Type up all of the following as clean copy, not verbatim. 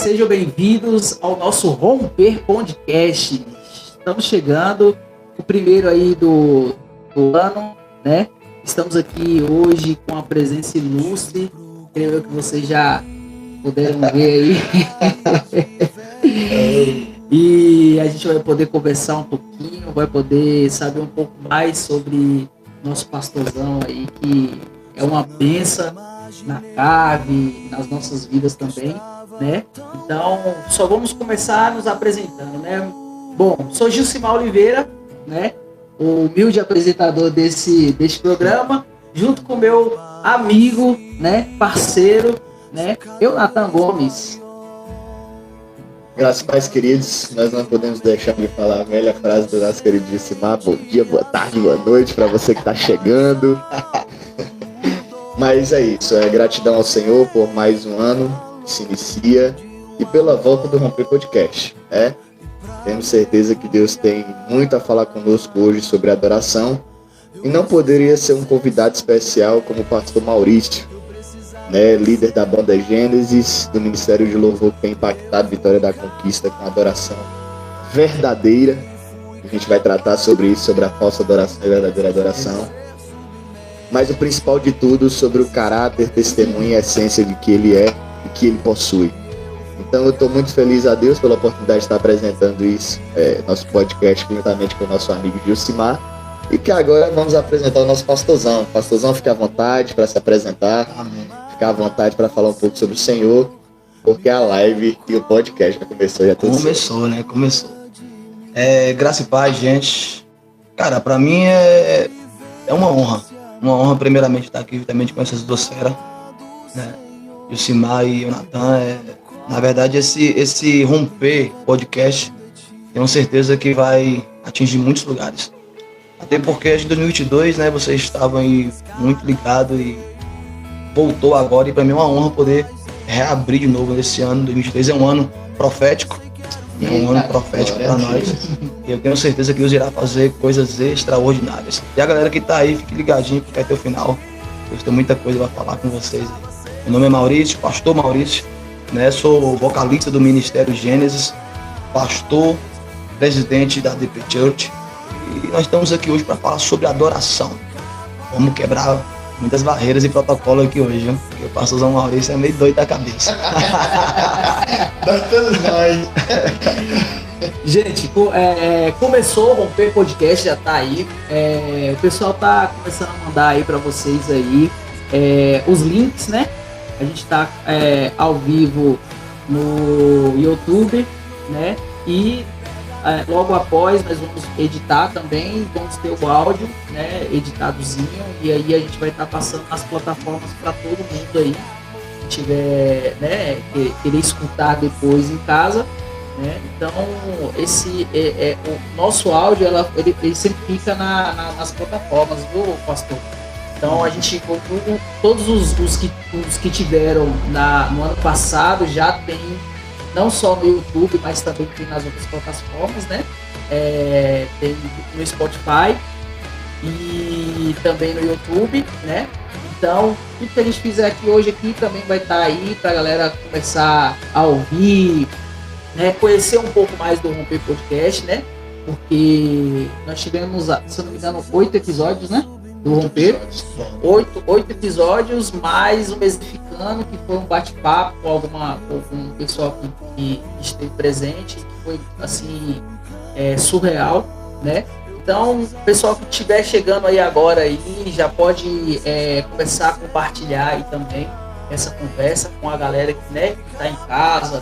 sejam bem-vindos ao nosso Romper Podcast. Estamos chegando, o primeiro aí do ano, né? Estamos aqui hoje com a presença ilustre, creio que vocês já puderam ver aí. E a gente vai poder conversar um pouquinho, vai poder saber um pouco mais sobre nosso pastorzão aí, que é uma bênção na cave, nas nossas vidas também, né? Então, só vamos começar nos apresentando, né? Bom, sou Gilcimar Oliveira, né? O humilde apresentador deste programa, junto com meu amigo, né? Parceiro, né? Natan Gomes. Graças a Deus, queridos, nós não podemos deixar de falar a velha frase do nosso queridíssimo bom dia, boa tarde, boa noite para você que está chegando. Mas é isso, gratidão ao Senhor por mais um ano que se inicia e pela volta do Romper Podcast. Temos certeza que Deus tem muito a falar conosco hoje sobre adoração e não poderia ser um convidado especial como o pastor Maurício, né, líder da banda Gênesis, do Ministério de Louvor, que tem impactado Vitória da Conquista com adoração verdadeira. A gente vai tratar sobre isso, sobre a falsa adoração e a verdadeira adoração. Mas o principal de tudo, sobre o caráter, testemunho e essência de que ele é e que ele possui. Então eu estou muito feliz a Deus pela oportunidade de estar apresentando isso, nosso podcast, juntamente com o nosso amigo Gilcimar. E que agora vamos apresentar o nosso pastorzão. Pastorzão, fique à vontade para se apresentar. Amém. Ficar à vontade para falar um pouco sobre o Senhor, porque a live e o podcast já começou. Começou. Graça e paz, gente. Cara, para mim é uma honra primeiramente estar aqui juntamente com essas duas feras, né? Gilcimar e o Natan. Na verdade, esse Romper Podcast, tenho certeza que vai atingir muitos lugares. Até porque em 2022, né, vocês estavam aí muito ligados e voltou agora, e para mim é uma honra poder reabrir de novo nesse ano. 2023 é um ano profético, para nós. E eu tenho certeza que Deus irá fazer coisas extraordinárias. E a galera que tá aí, fique ligadinho, porque até o final Deus tem muita coisa para falar com vocês. Meu nome é Maurício, pastor Maurício, né? Sou vocalista do Ministério Gênesis, pastor, presidente da DP Church, e nós estamos aqui hoje para falar sobre adoração. Vamos quebrar muitas barreiras e protocolos aqui hoje, viu? Porque o pastorzão Maurício é meio doido da cabeça. Todos nós. Gente, começou o Romper Podcast, já tá aí. O pessoal tá começando a mandar aí para vocês aí os links, né? A gente tá ao vivo no YouTube, né? E logo após nós vamos editar também, vamos ter o áudio, né, editadozinho, e aí a gente vai estar passando nas plataformas para todo mundo aí que tiver, né, querer escutar depois em casa, né? Então esse o nosso áudio ele sempre fica nas plataformas, viu, pastor? Então a gente, todos os que tiveram no ano passado já tem, não só no YouTube, mas também tem nas outras plataformas, né? Tem no Spotify e também no YouTube, né? Então, tudo que a gente fizer aqui hoje também vai estar aí para a galera começar a ouvir, né? Conhecer um pouco mais do Romper Podcast, né? Porque nós tivemos, se não me engano, 8 episódios, né? Do Romper. 8 episódios, mais um Mesificando, que foi um bate-papo com um pessoal que esteve presente, que foi assim, surreal, né? Então, o pessoal que estiver chegando aí agora aí, já pode começar a compartilhar aí também essa conversa com a galera que, né, que tá em casa,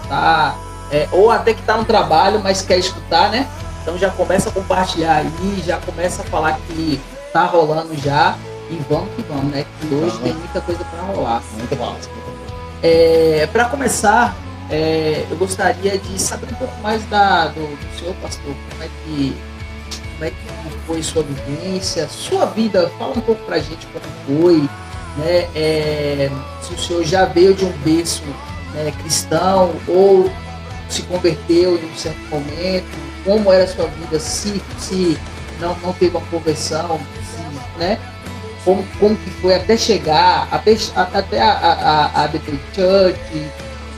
ou até que tá no trabalho, mas quer escutar, né? Então já começa a compartilhar aí, já começa a falar que tá rolando já, e vamos que vamos, né? Que hoje tem muita coisa para rolar. Muito bom. Para começar, eu gostaria de saber um pouco mais do senhor, pastor. Como é que foi sua vivência, sua vida? Fala um pouco pra gente como foi, né? Se o senhor já veio de um berço, né, cristão, ou se converteu em um certo momento, como era a sua vida, se não teve uma conversão, né? Como que foi até chegar, até a DP Church,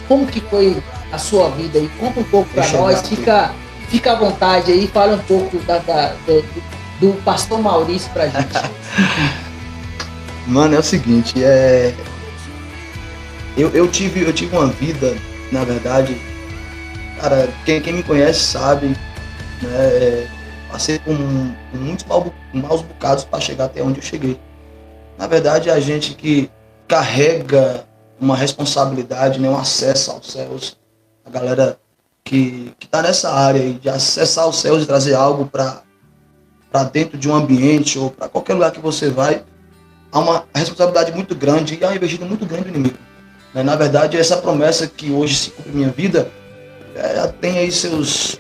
como que foi a sua vida aí. Conta um pouco para nós, fica à vontade aí, fala um pouco do pastor Maurício pra gente. Mano, é o seguinte, eu tive uma vida, na verdade, cara, quem me conhece sabe, né, passei por muitos maus bocados para chegar até onde eu cheguei. Na verdade, a gente que carrega uma responsabilidade, né, um acesso aos céus, a galera que tá nessa área aí, de acessar os céus e trazer algo para dentro de um ambiente ou para qualquer lugar que você vai, há uma responsabilidade muito grande e há um investimento muito grande do inimigo. Na verdade, essa promessa que hoje se cumpre na minha vida, já tem aí seus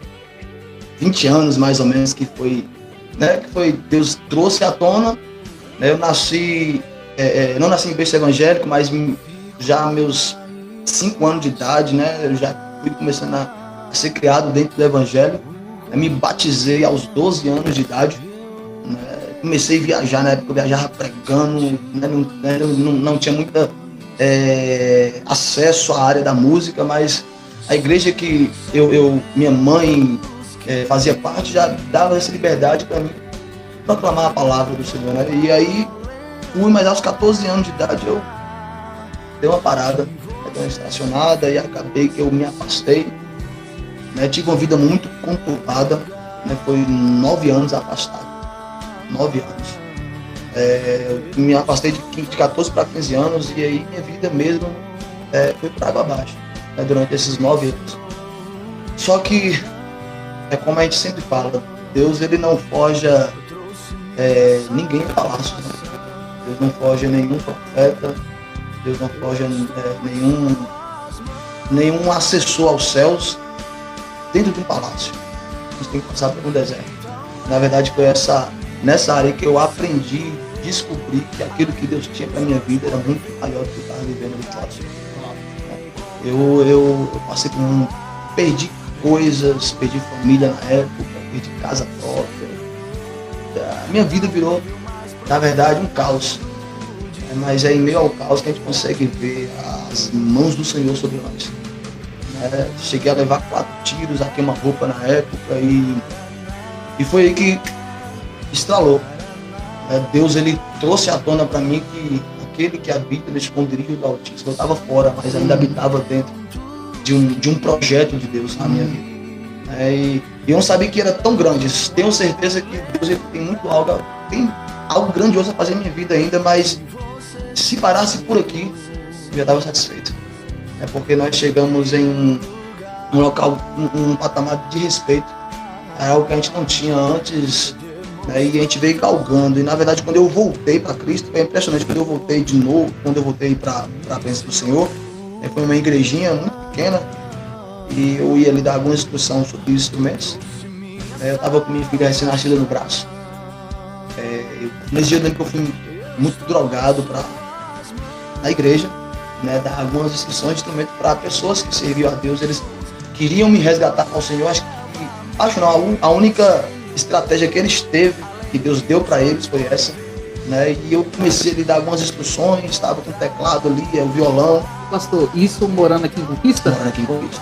20 anos mais ou menos que foi Deus trouxe à tona, né? Eu nasci, não nasci em berço evangélico, mas já meus 5 anos de idade, né? Eu já fui começando a ser criado dentro do evangelho. Eu me batizei aos 12 anos de idade, né? Comecei a viajar, na época eu viajava pregando, né? Não tinha muita acesso à área da música, mas a igreja que minha mãe fazia parte já dava essa liberdade para mim proclamar a palavra do Senhor, né? E aí mas aos 14 anos de idade eu dei uma parada, dei uma estacionada e acabei que eu me afastei, né? Tive uma vida muito conturbada, né? Foi 9 anos afastado, 9 anos. Eu me afastei de 14 para 15 anos e aí minha vida mesmo foi para água abaixo, né? Durante esses 9 anos. Só que, como a gente sempre fala, Deus ele não forja ninguém em palácio, né? Deus não forja nenhum profeta, Deus não forja nenhum assessor aos céus dentro de um palácio. A gente tem que passar por um deserto. Na verdade, foi nessa área que eu aprendi, descobri que aquilo que Deus tinha para minha vida era muito maior do que eu estava vivendo ali fora. Eu passei por perdi coisas, perdi família na época, perdi casa própria. A minha vida virou, na verdade, um caos. Mas é em meio ao caos que a gente consegue ver as mãos do Senhor sobre nós. Cheguei a levar 4 tiros a queima-roupa na época e foi aí que estralou. Deus ele trouxe à tona para mim que aquele que habita no esconderijo do Altíssimo, eu estava fora, mas ainda habitava dentro de um projeto de Deus na minha vida. E eu não sabia que era tão grande. Tenho certeza que Deus ele tem algo grandioso a fazer na minha vida ainda, mas se parasse por aqui, eu já estava satisfeito. Porque nós chegamos em um local, um patamar de respeito, algo que a gente não tinha antes, né? E a gente veio galgando. E na verdade, quando eu voltei para Cristo, foi impressionante. Quando eu voltei de novo, quando eu voltei para a presença do Senhor, foi uma igrejinha muito pequena e eu ia lhe dar alguma instrução sobre os instrumentos. Eu estava com minha filha recém-nascida no braço. Nesse dia eu lembro que eu fui muito drogado na igreja, né, dar algumas instruções de instrumento para pessoas que serviam a Deus. Eles queriam me resgatar ao Senhor. Acho não, a única estratégia que eles teve, que Deus deu para eles, foi essa, né? E eu comecei a lhe dar algumas instruções, estava com o teclado ali, o violão. Pastor, isso morando aqui em Conquista? Morando aqui em Conquista.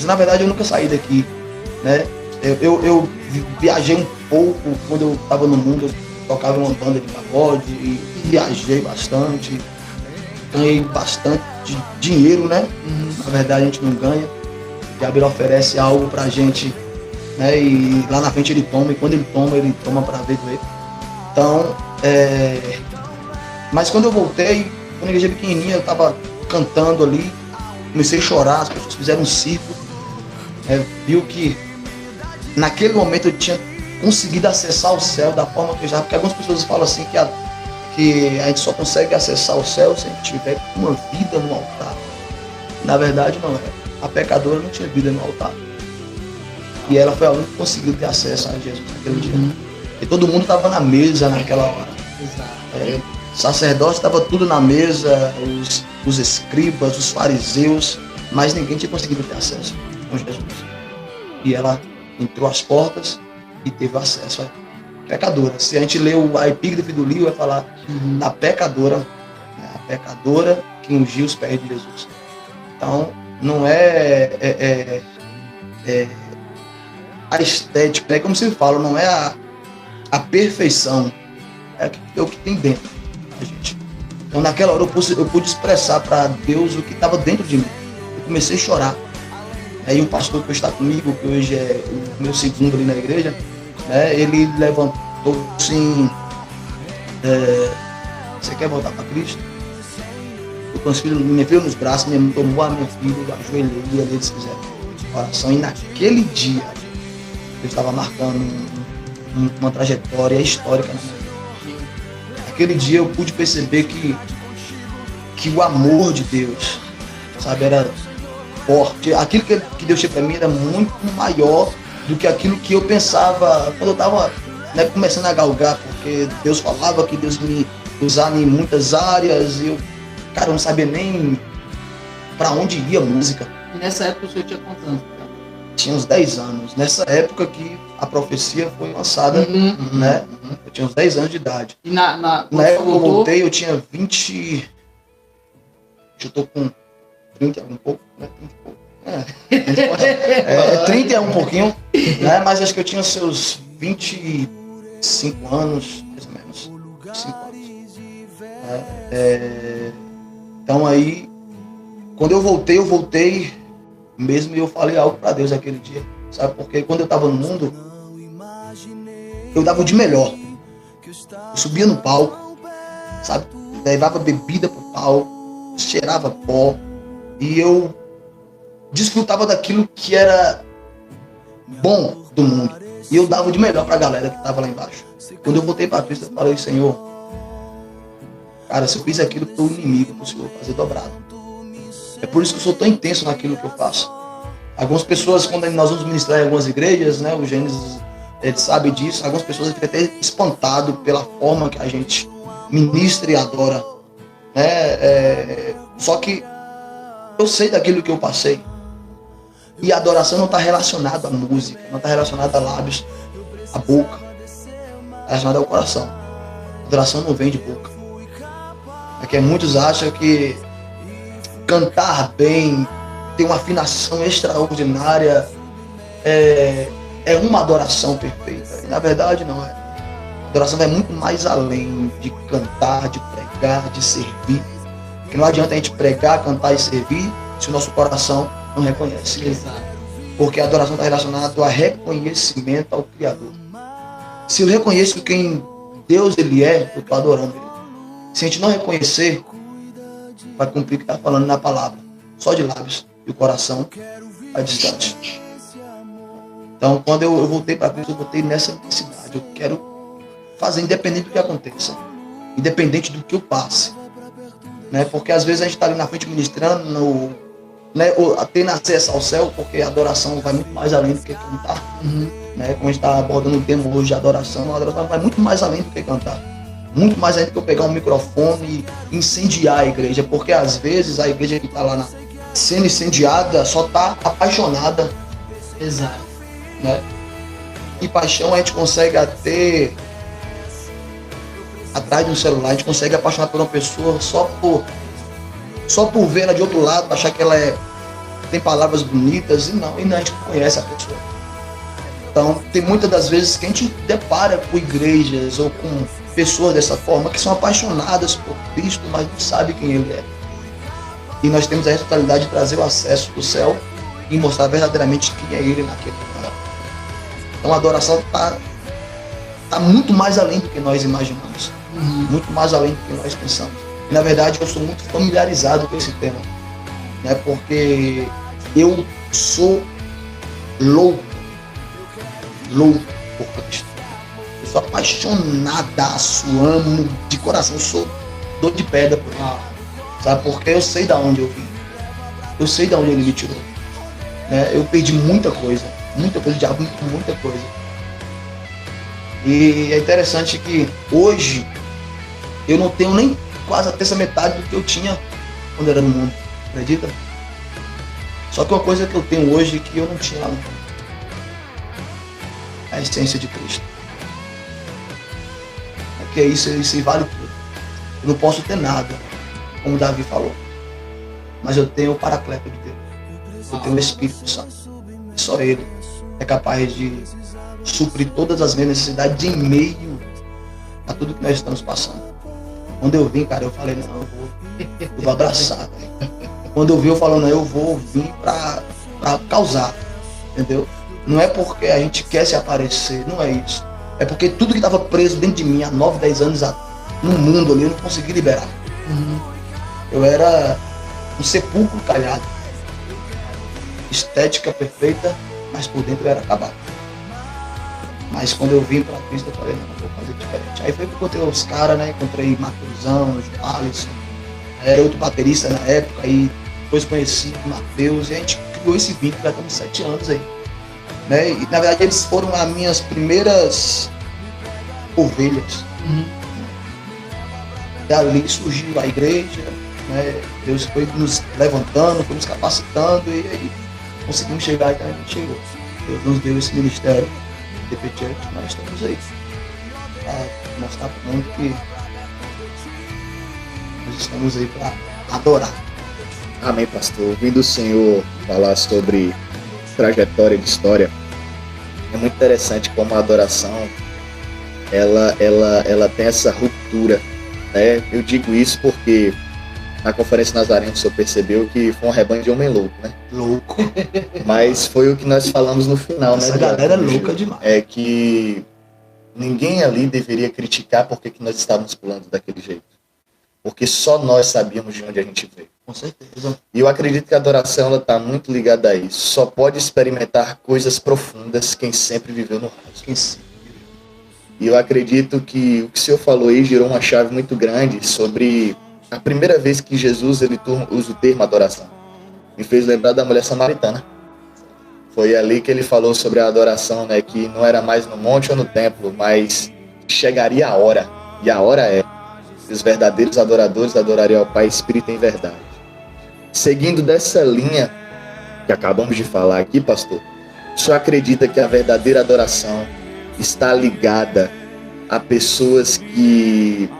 Na verdade, eu nunca saí daqui, né? Eu viajei um pouco quando eu estava no mundo. Eu tocava uma banda de pagode e viajei bastante, ganhei bastante dinheiro, né? Na verdade, a gente não ganha. O diabo oferece algo pra gente, né? E lá na frente ele toma, e quando ele toma pra ver doer. Então, mas quando eu voltei, quando a igreja pequenininha, eu tava cantando ali, comecei a chorar, as pessoas fizeram um circo, viu que naquele momento eu tinha conseguido acessar o céu da forma que eu já... Porque algumas pessoas falam assim que a gente só consegue acessar o céu se a gente tiver uma vida no altar. Na verdade, não é. A pecadora não tinha vida no altar. E ela foi a única que conseguiu ter acesso a Jesus naquele dia. E todo mundo estava na mesa naquela hora. Sacerdote estava tudo na mesa, os escribas, os fariseus, mas ninguém tinha conseguido ter acesso com Jesus. E ela entrou às portas e teve acesso a pecadora. Se a gente lê a epígrafe do livro, vai falar da pecadora, a pecadora que ungiu os pés de Jesus. Então, não é a estética, né? Como se fala, não é a perfeição, é o que tem dentro da gente. Então naquela hora eu pude expressar para Deus o que estava dentro de mim. Eu comecei a chorar. Aí um pastor que está comigo, que hoje é o meu segundo ali na igreja, né, ele levantou assim, você quer voltar para Cristo? Eu com os filhos, minha filha nos braços, minha mãe tomou a minha filha, eu ajoelhei e ali eles fizeram oração. E naquele dia eu estava marcando uma trajetória histórica na minha vida. Naquele dia eu pude perceber que o amor de Deus, sabe, era forte. Aquilo que Deus tinha para mim era muito maior do que aquilo que eu pensava quando eu estava, né, começando a galgar, porque Deus falava que Deus me usava em muitas áreas e eu não sabia nem para onde ia a música. E nessa época o senhor tinha quantos anos? Tinha uns 10 anos. Nessa época que a profecia foi lançada, né? Eu tinha uns 10 anos de idade. E na época que eu voltei, eu tinha 20... Eu tô com 30 um pouco, né? 30 e pouco. 30 é um pouquinho, né? Mas acho que eu tinha seus 25 anos, mais ou menos. 5 anos. Então aí, quando eu voltei mesmo, e eu falei algo para Deus aquele dia, sabe? Porque quando eu estava no mundo, eu dava o de melhor. Eu subia no palco, sabe? Levava bebida pro palco, cheirava pó, e eu desfrutava daquilo que era bom do mundo. E eu dava o de melhor pra galera que estava lá embaixo. Quando eu voltei para Cristo, eu falei: Senhor, cara, se eu fiz aquilo pro inimigo, pro Senhor fazer dobrado. É por isso que eu sou tão intenso naquilo que eu faço. Algumas pessoas, quando nós vamos ministrar em algumas igrejas, né, o Gênesis, ele sabe disso, algumas pessoas ficam até espantado pela forma que a gente ministra e adora. Né? Só que eu sei daquilo que eu passei. E a adoração não está relacionada à música, não está relacionada a lábios, à boca. Está relacionada ao coração. A adoração não vem de boca. É que muitos acham que cantar bem, ter uma afinação extraordinária, é uma adoração perfeita. E na verdade não é. A adoração vai muito mais além de cantar, de pregar, de servir. Porque não adianta a gente pregar, cantar e servir se o nosso coração não reconhece. Exato. Porque a adoração está relacionada ao reconhecimento ao Criador. Se eu reconheço quem Deus ele é, eu estou adorando ele. Se a gente não reconhecer, vai cumprir o que está falando na palavra, só de lábios, e o coração vai distante. Então, quando eu voltei para Cristo, eu voltei nessa necessidade. Eu quero fazer independente do que aconteça, independente do que eu passe, né? Porque às vezes a gente está ali na frente ministrando, né? Tendo acesso ao céu, porque a adoração vai muito mais além do que cantar. Né? Como a gente está abordando o tema hoje de adoração, a adoração vai muito mais além do que cantar. Muito mais ainda que eu pegar um microfone e incendiar a igreja, porque às vezes a igreja que está lá sendo incendiada só está apaixonada. Exato. Né? E paixão a gente consegue ter atrás de um celular, a gente consegue apaixonar por uma pessoa só por ver ela de outro lado, achar que ela tem palavras bonitas, e não a gente conhece a pessoa. Então tem muitas das vezes que a gente depara com igrejas ou com pessoas dessa forma que são apaixonadas por Cristo, mas não sabem quem Ele é. E nós temos a responsabilidade de trazer o acesso do céu e mostrar verdadeiramente quem é Ele naquele lugar. Então a adoração está muito mais além do que nós imaginamos, muito mais além do que nós pensamos. E na verdade eu sou muito familiarizado com esse tema, né? Porque eu sou louco por Cristo. Eu sou apaixonadaço, amo de coração, sou dor de pedra por ele. Sabe? Porque eu sei da onde eu vim. Eu sei da onde ele me tirou. Né? Eu perdi muita coisa, o diabo muita coisa. E é interessante que hoje eu não tenho nem quase a terça metade do que eu tinha quando era no mundo. Acredita? Só que uma coisa que eu tenho hoje que eu não tinha lá no mundo. A essência de Cristo. Porque isso vale tudo. Eu não posso ter nada, como Davi falou. Mas eu tenho o paracleto de Deus. Eu tenho o Espírito Santo. Só Ele é capaz de suprir todas as minhas necessidades em meio a tudo que nós estamos passando. Quando eu vim, cara, eu falei, não, eu vou abraçar. Quando eu vi, eu falo, não, eu vou vir pra causar, entendeu? Não é porque a gente quer se aparecer, não é isso. É porque tudo que estava preso dentro de mim há 9, 10 anos no mundo ali, eu não consegui liberar. Eu era um sepulcro calhado. Estética perfeita, mas por dentro eu era acabado. Mas quando eu vim pra Cristo, eu falei, não, vou fazer diferente. Aí foi que eu encontrei os caras, né? Encontrei Matheusão, Alisson, era outro baterista na época, aí depois conheci o Matheus, e a gente criou esse vínculo, já estamos 7 anos aí. Né? E na verdade eles foram as minhas primeiras ovelhas. Dali surgiu a igreja, né? Deus foi nos levantando, foi nos capacitando, e aí conseguimos chegar até onde a gente chegou. Deus nos deu esse ministério de Church, nós estamos aí para mostrar para o mundo que nós estamos aí para adorar. Amém, pastor. Ouvindo o senhor falar sobre trajetória de história, é muito interessante como a adoração ela tem essa ruptura, né? Eu digo isso porque na Conferência Nazarena o senhor percebeu que foi um rebanho de homem louco, né? Louco. Mas foi o que nós falamos no final, essa né? Essa galera é louca demais. É que ninguém ali deveria criticar porque que nós estávamos pulando daquele jeito. Porque só nós sabíamos de onde a gente veio. Com certeza. E eu acredito que a adoração está muito ligada a isso. Só pode experimentar coisas profundas quem sempre viveu no raso. E eu acredito que o que o senhor falou aí gerou uma chave muito grande sobre a primeira vez que Jesus ele usa o termo adoração. Me fez lembrar da mulher samaritana. Foi ali que ele falou sobre a adoração, né? Que não era mais no monte ou no templo, mas chegaria a hora. E a hora é. Os verdadeiros adoradores adorariam ao Pai Espírito em verdade. Seguindo dessa linha que acabamos de falar aqui, pastor, o senhor acredita que a verdadeira adoração está ligada a pessoas que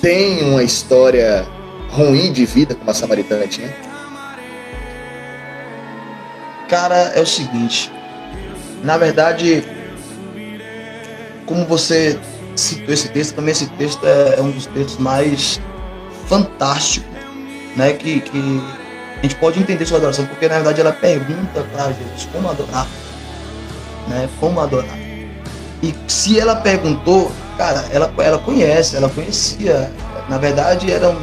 têm uma história ruim de vida, como a samaritana tinha? Cara, é o seguinte, na verdade, como você citou esse texto, também esse texto é um dos textos mais fantásticos, né, que a gente pode entender sua adoração, porque na verdade ela pergunta para Jesus como adorar, né, como adorar. E se ela perguntou, cara, ela conhecia, na verdade eram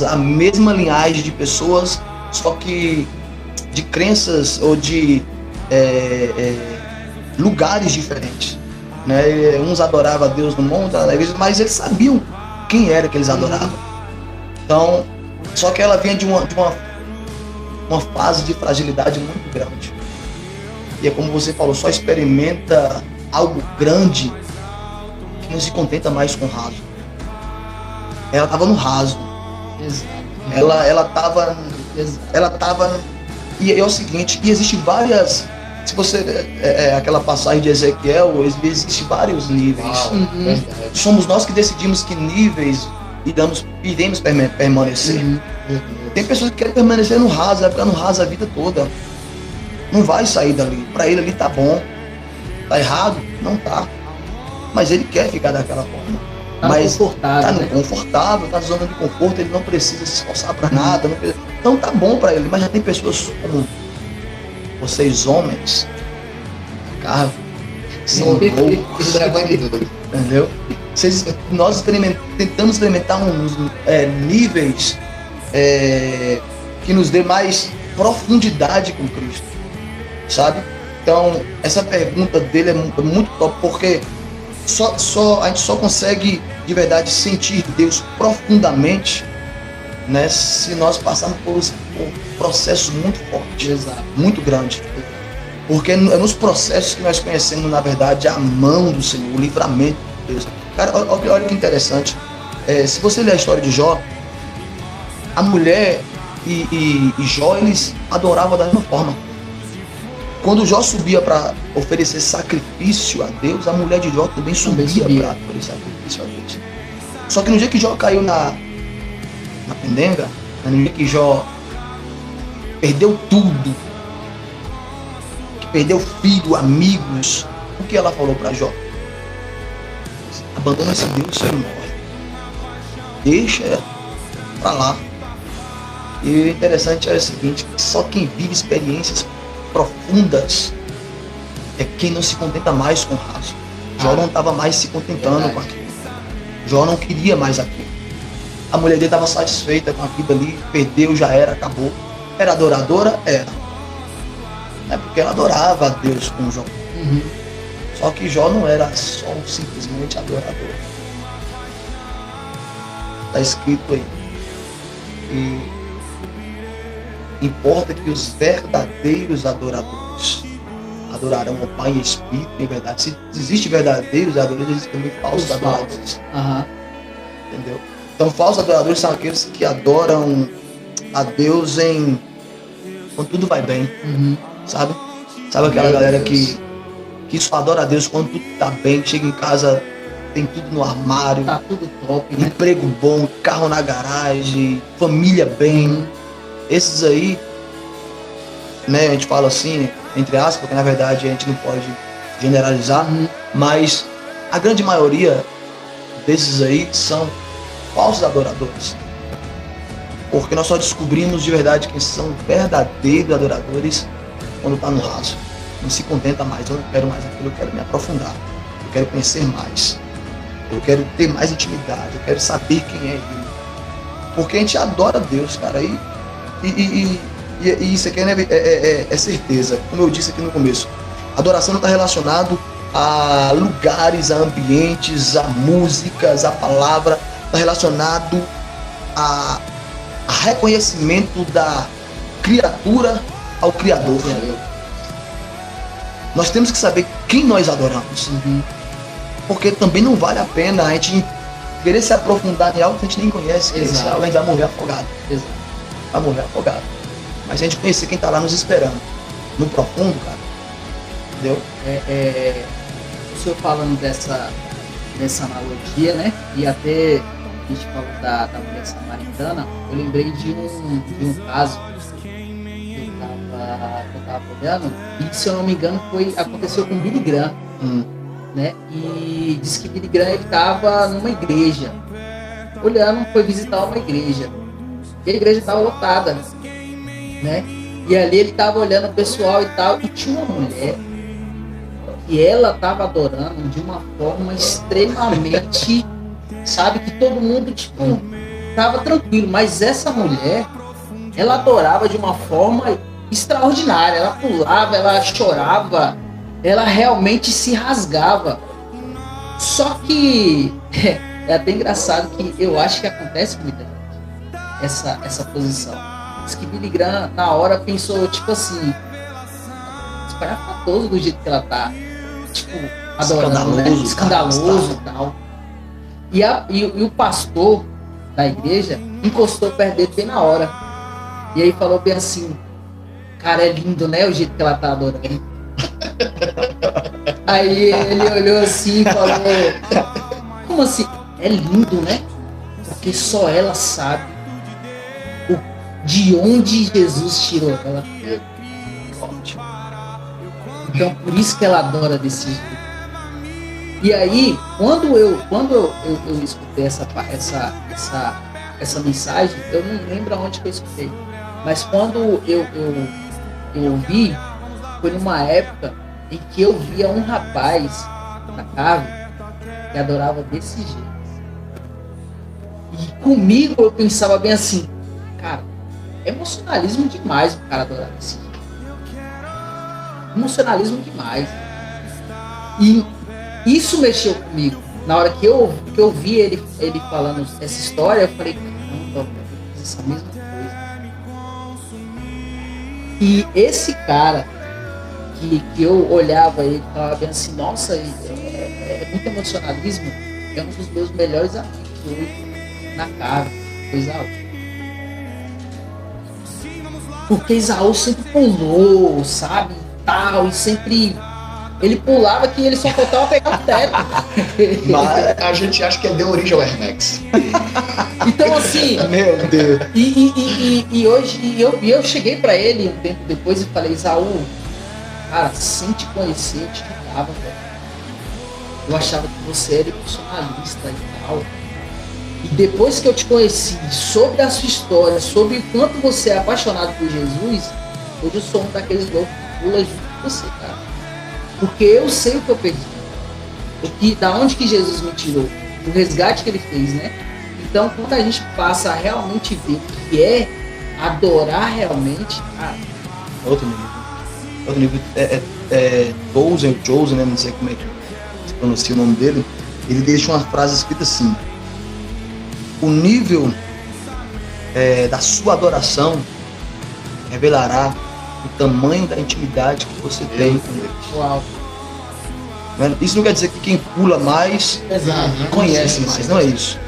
a mesma linhagem de pessoas, só que de crenças ou de lugares diferentes, né? Uns adoravam a Deus no monte, na igreja, mas eles sabiam quem era que eles adoravam. Então, só que ela vinha de uma fase de fragilidade muito grande. E é como você falou, só experimenta algo grande que não se contenta mais com o raso. Ela estava no raso. Exato. Ela estava e é o seguinte, e existe várias, se você aquela passagem de Ezequiel, existe vários níveis. Somos nós que decidimos que níveis iremos permanecer. Tem pessoas que querem permanecer no raso, vai ficar no raso a vida toda, não vai sair dali. Para ele ali tá bom, tá errado? Não tá, mas ele quer ficar daquela forma. Mas tá no confortável, tá na zona de conforto, ele não precisa se esforçar para nada, não precisa. Então tá bom para ele, mas já tem pessoas como vocês, homens, carro, são loucos, entendeu? Nós tentamos experimentar uns níveis que nos dê mais profundidade com Cristo, sabe? Então essa pergunta dele é muito top, porque a gente só consegue de verdade sentir Deus profundamente, né, se nós passarmos por um processo muito forte, muito grande. Porque é nos processos que nós conhecemos, na verdade, a mão do Senhor, o livramento de Deus. Cara, olha que interessante. Se você ler a história de Jó, a mulher e Jó, eles adoravam da mesma forma. Quando Jó subia para oferecer sacrifício a Deus, a mulher de Jó também subia para oferecer sacrifício a Deus. Só que no dia que Jó caiu na pendenga, no dia que Jó perdeu tudo, perdeu filho, amigos. O que ela falou para Jó? Abandona esse Deus, você não morre. Deixa pra lá. E o interessante é o seguinte, que só quem vive experiências profundas é quem não se contenta mais com o raso. Jó não estava mais se contentando com aquilo. Jó não queria mais aquilo. A mulher dele estava satisfeita com a vida ali, perdeu, já era, acabou. Era adoradora? Era. É porque ela adorava a Deus com Jó. Só que Jó não era só simplesmente adorador. Está escrito aí. E importa que os verdadeiros adoradores adorarão o Pai em espírito e em verdade. Se existe verdadeiros adoradores, existem também falsos adoradores. Entendeu? Então, falsos adoradores são aqueles que adoram a Deus quando tudo vai bem. Sabe? Sabe aquela galera que só adora a Deus quando tudo tá bem, chega em casa, tem tudo no armário, tá tudo top, né? Emprego bom, carro na garagem, família bem. Esses aí, né, a gente fala assim, entre aspas, porque na verdade a gente não pode generalizar, mas a grande maioria desses aí são falsos adoradores. Porque nós só descobrimos de verdade quem são verdadeiros adoradores quando tá no raso. Não se contenta mais, eu não quero mais aquilo, eu quero me aprofundar, eu quero conhecer mais, eu quero ter mais intimidade, eu quero saber quem é Ele. Porque a gente adora Deus, cara, e isso aqui é certeza, como eu disse aqui no começo. A adoração não está relacionado a lugares, a ambientes, a músicas, a palavra, está relacionado a reconhecimento da criatura ao Criador. Nós temos que saber quem nós adoramos. Porque também não vale a pena a gente querer se aprofundar em algo que a gente nem conhece. Esse algo a gente vai morrer afogado. Vai morrer afogado. Mas a gente conhecer quem está lá nos esperando. No profundo, cara. Entendeu? O senhor falando dessa analogia, né? E até a gente falou da mulher samaritana, eu lembrei de um caso que eu tava olhando, e se eu não me engano aconteceu com Billy Graham, né? E diz que Billy Graham ele tava numa igreja, foi visitar uma igreja, e a igreja estava lotada, né? E ali ele tava olhando o pessoal e tal, e tinha uma mulher que ela tava adorando de uma forma extremamente, sabe, que todo mundo, tipo, tava tranquilo, mas essa mulher, ela adorava de uma forma extraordinária, ela pulava, ela chorava, ela realmente se rasgava. Só que é até engraçado que eu acho que acontece com muita gente essa posição. Diz que Billy Graham na hora pensou, tipo assim, espalhafatoso do jeito que ela tá, tipo, adorando, escandaloso e tal. E o pastor da igreja encostou perto dele bem na hora. E aí falou bem assim: cara, é lindo, né? O jeito que ela tá adorando. Aí ele olhou assim e falou: como assim? É lindo, né? Porque só ela sabe de onde Jesus tirou ela. Então por isso que ela adora desse jeito. E aí, quando eu escutei essa mensagem, eu não lembro aonde que eu escutei, mas quando eu ouvi, foi numa época em que eu via um rapaz na cave que adorava desse jeito. E comigo eu pensava bem assim, cara, é emocionalismo demais o cara adorar desse jeito. Emocionalismo demais. E isso mexeu comigo. Na hora que eu vi ele falando essa história, eu falei, caramba, eu fiz essa mesma coisa. E esse cara que eu olhava ele e falava bem assim, nossa, é muito emocionalismo, é um dos meus melhores amigos hoje na casa, foi Isaú. Porque Isaú sempre pulou, sabe, tal, e sempre... Ele pulava que ele só faltava pegar o teto. Mas a gente acha que deu origem ao Air Max. Então assim... Meu Deus. E hoje eu cheguei pra ele um tempo depois e falei, Isaú, Cara, sem te conhecer, eu te ligava, velho. Eu achava que você era emocionalista e tal. E depois que eu te conheci, sobre a sua história, sobre o quanto você é apaixonado por Jesus, hoje eu sou um daqueles loucos que pula junto com você, cara. Porque eu sei o que eu perdi. Da onde que Jesus me tirou. O resgate que ele fez, né? Então, quando a gente passa a realmente ver o que é adorar realmente, cara... Outro nível. Chosen, né? Não sei como é que se pronuncia o nome dele. Ele deixa uma frase escrita assim: o nível da sua adoração revelará o tamanho da intimidade que você tem com Deus. Uau. Isso não quer dizer que quem pula mais conhece mais, não é isso.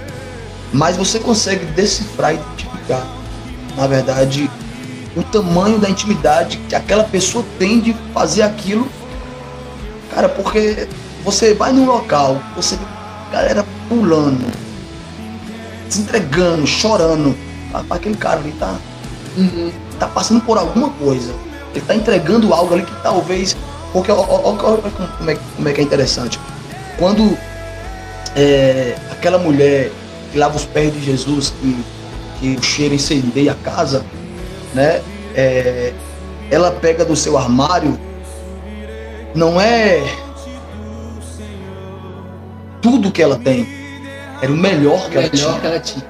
Mas você consegue decifrar e identificar, na verdade, o tamanho da intimidade que aquela pessoa tem de fazer aquilo. Cara, porque você vai num local, você vê galera pulando, se entregando, chorando. Aquele cara ali tá passando por alguma coisa. Ele tá entregando algo ali que talvez... Porque olha como é que é interessante. Quando aquela mulher que lava os pés de Jesus, que o cheiro incendeia a casa, né? Ela pega do seu armário, não é tudo que ela tem, era o melhor que ela tinha.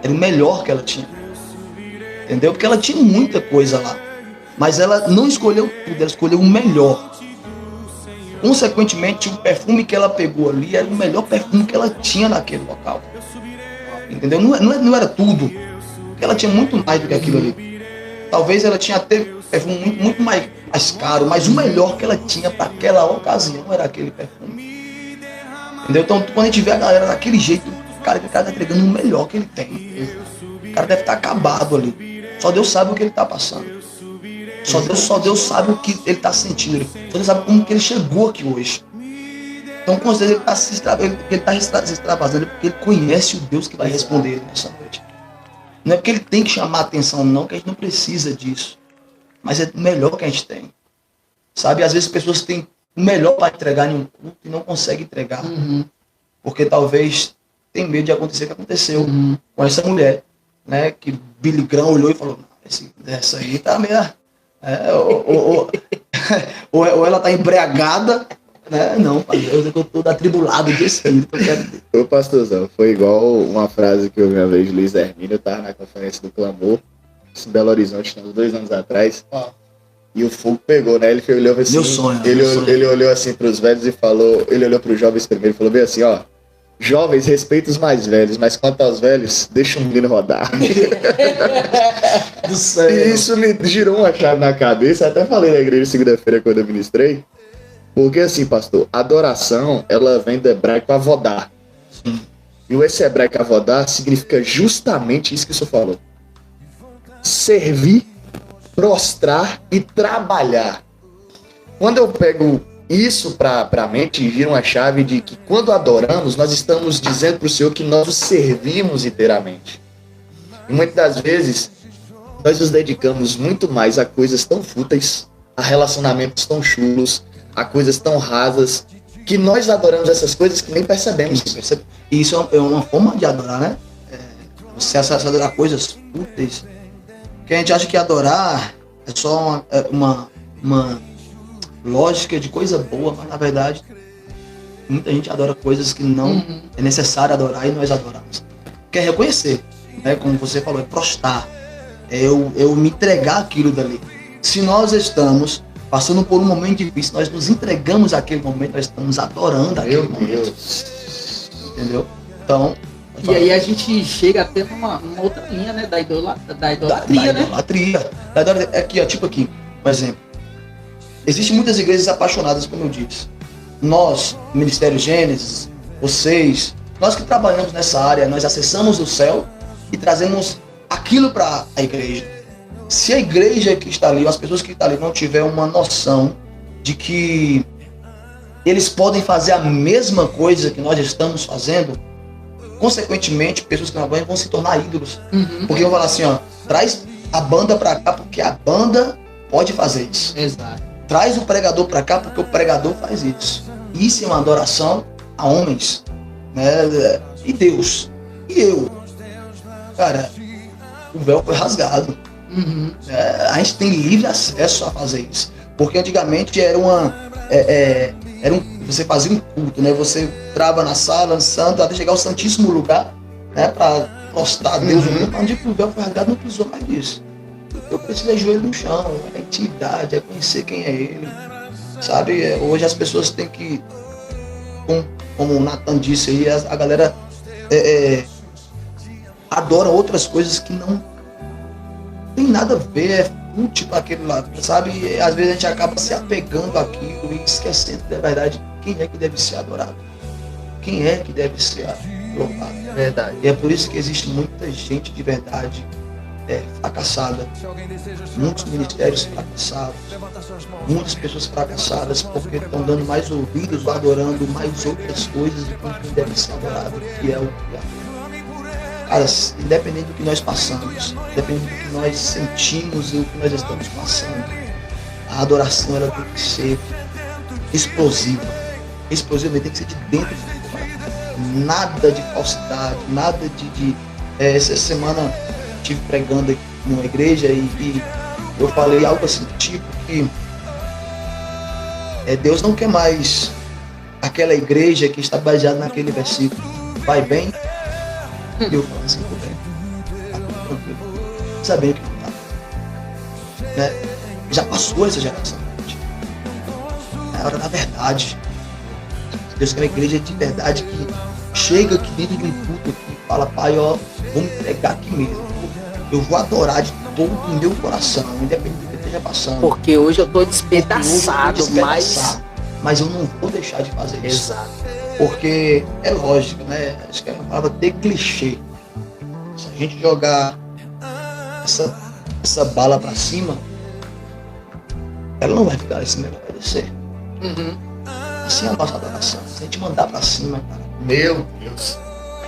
Era o melhor que ela tinha. Entendeu? Porque ela tinha muita coisa lá. Mas ela não escolheu tudo, ela escolheu o melhor. Consequentemente, o perfume que ela pegou ali era o melhor perfume que ela tinha naquele local. Entendeu? Não era tudo. Porque ela tinha muito mais do que aquilo ali. Talvez ela tinha até perfume muito mais caro, mas o melhor que ela tinha para aquela ocasião era aquele perfume. Entendeu? Então, quando a gente vê a galera daquele jeito, o cara tá entregando o melhor que ele tem. O cara deve estar acabado ali. Só Deus sabe o que ele está passando. Só Deus sabe o que ele está sentindo. Só Deus sabe como que ele chegou aqui hoje. Então, com certeza, ele está se extravasando porque ele conhece o Deus que vai responder ele nessa noite. Não é porque ele tem que chamar a atenção, não, que a gente não precisa disso. Mas é o melhor que a gente tem. Sabe? Às vezes pessoas têm o melhor para entregar em um culto e não conseguem entregar. Porque talvez tem medo de acontecer o que aconteceu com essa mulher, né? Que Billy Graham olhou e falou: essa aí tá meio... ou ela tá embriagada, né? Não, eu tô atribulado de espírito. Ô pastorzão, foi igual uma frase que eu vi uma vez de Luiz Hermínio. Eu tava na conferência do Clamor, em Belo Horizonte, uns 2 anos atrás. E o fogo pegou, né? Ele olhou assim. Meu sonho. Ele olhou assim pros velhos e falou. Ele olhou pros jovens primeiro e falou bem assim: ó, jovens, respeita os mais velhos, mas quanto aos velhos, deixa o menino rodar. Do céu. E isso me girou uma chave na cabeça. Até falei na igreja segunda-feira quando eu ministrei. Porque assim, pastor, adoração, ela vem do hebraico avodar. Sim. E esse hebraico avodar significa justamente isso que o senhor falou: servir, prostrar e trabalhar. Quando eu pego isso para a mente, gira uma chave de que quando adoramos, nós estamos dizendo para o Senhor que nós o servimos inteiramente. E muitas das vezes, nós nos dedicamos muito mais a coisas tão fúteis, a relacionamentos tão chulos, a coisas tão rasas, que nós adoramos essas coisas que nem percebemos. E isso é uma forma de adorar, né? Você adorar coisas fúteis. Porque a gente acha que adorar é só uma lógica de coisa boa, mas na verdade muita gente adora coisas que não é necessário adorar e nós adoramos. Quer reconhecer, né? Como você falou, é prostrar, é eu me entregar aquilo dali. Se nós estamos passando por um momento difícil, nós nos entregamos àquele momento, nós estamos adorando aquele momento. Entendeu? Então, e aí a gente chega até numa outra linha, né? Da idolatria, né? Aqui, ó, tipo aqui, por exemplo. Existem muitas igrejas apaixonadas, como eu disse. Nós, Ministério Gênesis, vocês, nós que trabalhamos nessa área, nós acessamos o céu e trazemos aquilo para a igreja. Se a igreja que está ali, as pessoas que estão ali não tiver uma noção de que eles podem fazer a mesma coisa que nós estamos fazendo, consequentemente, pessoas que não vão se tornar ídolos. Porque eu vou falar assim, ó, traz a banda para cá, porque a banda pode fazer isso. Exato. Traz o pregador para cá porque o pregador faz isso. Isso é uma adoração a homens, né? E Deus. E eu. Cara, o véu foi rasgado. Uhum. A gente tem livre acesso a fazer isso. Porque antigamente era você fazia um culto, né? Você entrava na sala, santo, até chegar ao santíssimo lugar, né? Para prostrar a Deus. Onde o véu foi rasgado, não precisou mais disso. Eu preciso é joelho no chão, é intimidade, é conhecer quem é ele. Sabe? Hoje as pessoas têm que, como o Nathan disse aí, a galera adora outras coisas que não tem nada a ver, é fútil para aquele lado, sabe? E, às vezes a gente acaba se apegando àquilo e esquecendo da verdade quem é que deve ser adorado, quem é que deve ser louvado. Verdade. E é por isso que existe muita gente de verdade fracassada, muitos ministérios fracassados, muitas pessoas fracassadas porque estão dando mais ouvidos, adorando mais outras coisas do que deve ser adorado, que é o Criador. Cara, independente do que nós passamos, independente do que nós sentimos e o que nós estamos passando, a adoração ela tem que ser explosiva. Explosiva tem que ser de dentro de fora. Nada de falsidade, nada de essa semana estive pregando aqui numa igreja e eu falei algo assim, tipo que Deus não quer mais aquela igreja que está baseada naquele versículo. Vai bem? E eu falo assim, tudo bem. Tá tudo tranquilo. Sabendo que não tá. Né? Já passou essa geração. É a hora da verdade. Deus quer uma igreja de verdade que chega aqui dentro de um culto aqui e fala, pai, ó, vou me entregar aqui mesmo. Eu vou adorar de todo o meu coração, independente do que esteja passando. Porque hoje eu tô despedaçado, mas eu não vou deixar de fazer isso. Exato. Porque é lógico, né? Acho que é uma palavra de clichê. Se a gente jogar essa bala pra cima, ela não vai ficar lá em cima, ela vai descer. Uhum. Assim é a nossa adoração. Se a gente mandar pra cima, cara, Meu Deus.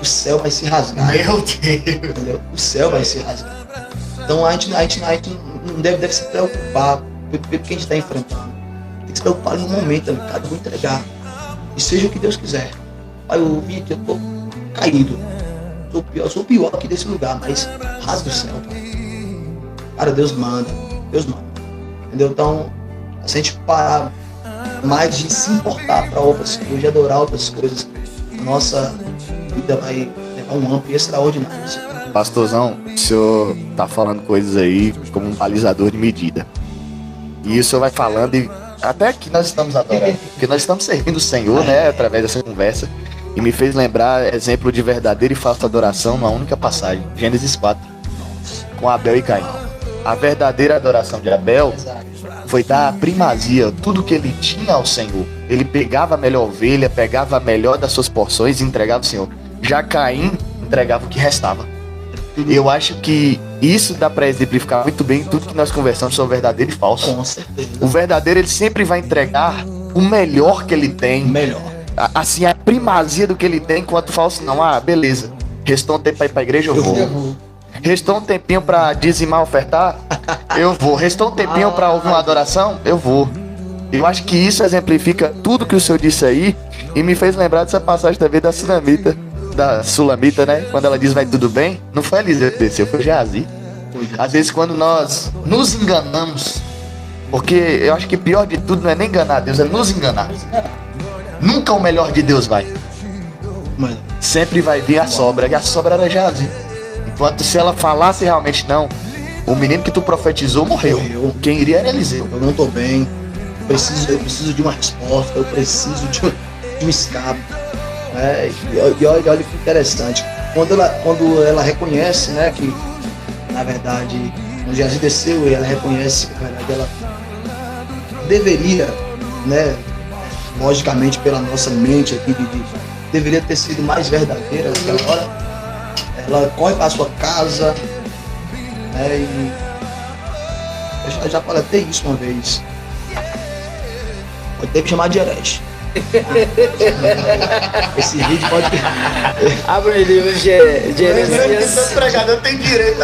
o céu vai se rasgar. Meu Deus. Entendeu? O céu vai se rasgar. Então a gente não deve se preocupar pelo que a gente está enfrentando. Tem que se preocupar no momento, cara, eu vou entregar. E seja o que Deus quiser. Aí eu vim aqui, eu tô caído. Sou o pior aqui desse lugar, mas rasga o céu, cara, Deus manda. Entendeu? Então, se a gente parar mais de se importar para outras coisas, de adorar outras coisas, a nossa vida vai levar um up extraordinário. Pastorzão, o senhor tá falando coisas aí como um balizador de medida. E o senhor vai falando e até aqui nós estamos adorando, porque nós estamos servindo o Senhor, né, através dessa conversa. E me fez lembrar exemplo de verdadeira e falsa adoração numa única passagem, Gênesis 4, com Abel e Caim. A verdadeira adoração de Abel foi dar a primazia, tudo que ele tinha ao Senhor. Ele pegava a melhor ovelha, pegava a melhor das suas porções e entregava ao Senhor. Já Caim entregava o que restava. Eu acho que isso dá para exemplificar muito bem tudo que nós conversamos sobre verdadeiro e falso. Com certeza. O verdadeiro, ele sempre vai entregar o melhor que ele tem. Melhor. Assim, a primazia do que ele tem, enquanto o falso não. Ah, beleza. Restou um tempo pra ir pra igreja, eu vou. Restou um tempinho pra dizimar, ofertar, eu vou. Restou um tempinho pra ouvir uma adoração, eu vou. Eu acho que isso exemplifica tudo que o senhor disse aí e me fez lembrar dessa passagem também da Sulamita, né? Quando ela diz vai tudo bem, não foi Eliseu que desceu, foi Geazi. Às vezes quando nós nos enganamos, porque eu acho que pior de tudo não é nem enganar Deus, é nos enganar. Nunca o melhor de Deus vai. Sempre vai vir a sobra, e a sobra era Geazi. Enquanto se ela falasse realmente não, o menino que tu profetizou morreu. Quem iria era Eliseu. Eu não tô bem, eu preciso de uma resposta, eu preciso de um escape. E olha que interessante, quando ela reconhece, né, que na verdade o Geazi desceu e ela reconhece que na verdade ela deveria, né, logicamente pela nossa mente aqui, deveria ter sido mais verdadeira naquela hora. Ela corre para a sua casa, né, e eu já falei até isso uma vez. Pode ter que chamar de herege. Esse vídeo pode. Abre o livro de Jeremias. Esse pregador tem direito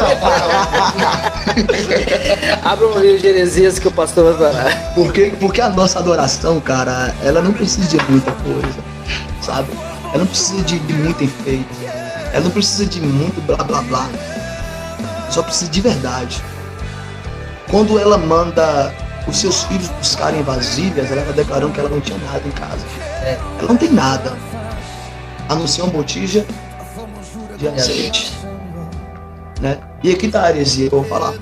a Abra um livro de heresias que o pastor vai falar. Porque a nossa adoração, cara, ela não precisa de muita coisa, sabe? Ela não precisa de muito enfeite. Ela não precisa de muito blá blá blá. Só precisa de verdade. Quando ela manda os seus filhos buscarem vasilhas, ela está declarando que ela não tinha nada em casa. Ela não tem nada, a não ser uma botija de azeite. Né? E aqui tá a heresia que eu vou falar.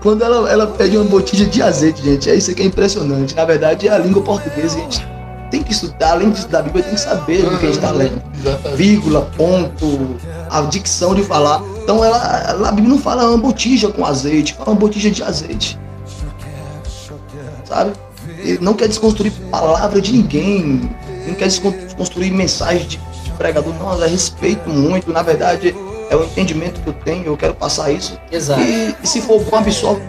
Quando ela pede uma botija de azeite, gente, é isso que é impressionante. Na verdade, é a língua portuguesa, gente. Tem que estudar, além de estudar a Bíblia, tem que saber o que a gente está lendo. Vírgula, ponto, a dicção de falar. Então a Bíblia não fala uma botija com azeite, fala uma botija de azeite. Sabe? Ele não quer desconstruir palavra de ninguém, não quer desconstruir mensagem de pregador, não, eu respeito muito, na verdade é o entendimento que eu tenho, eu quero passar isso. Exato. E se for bom, absorve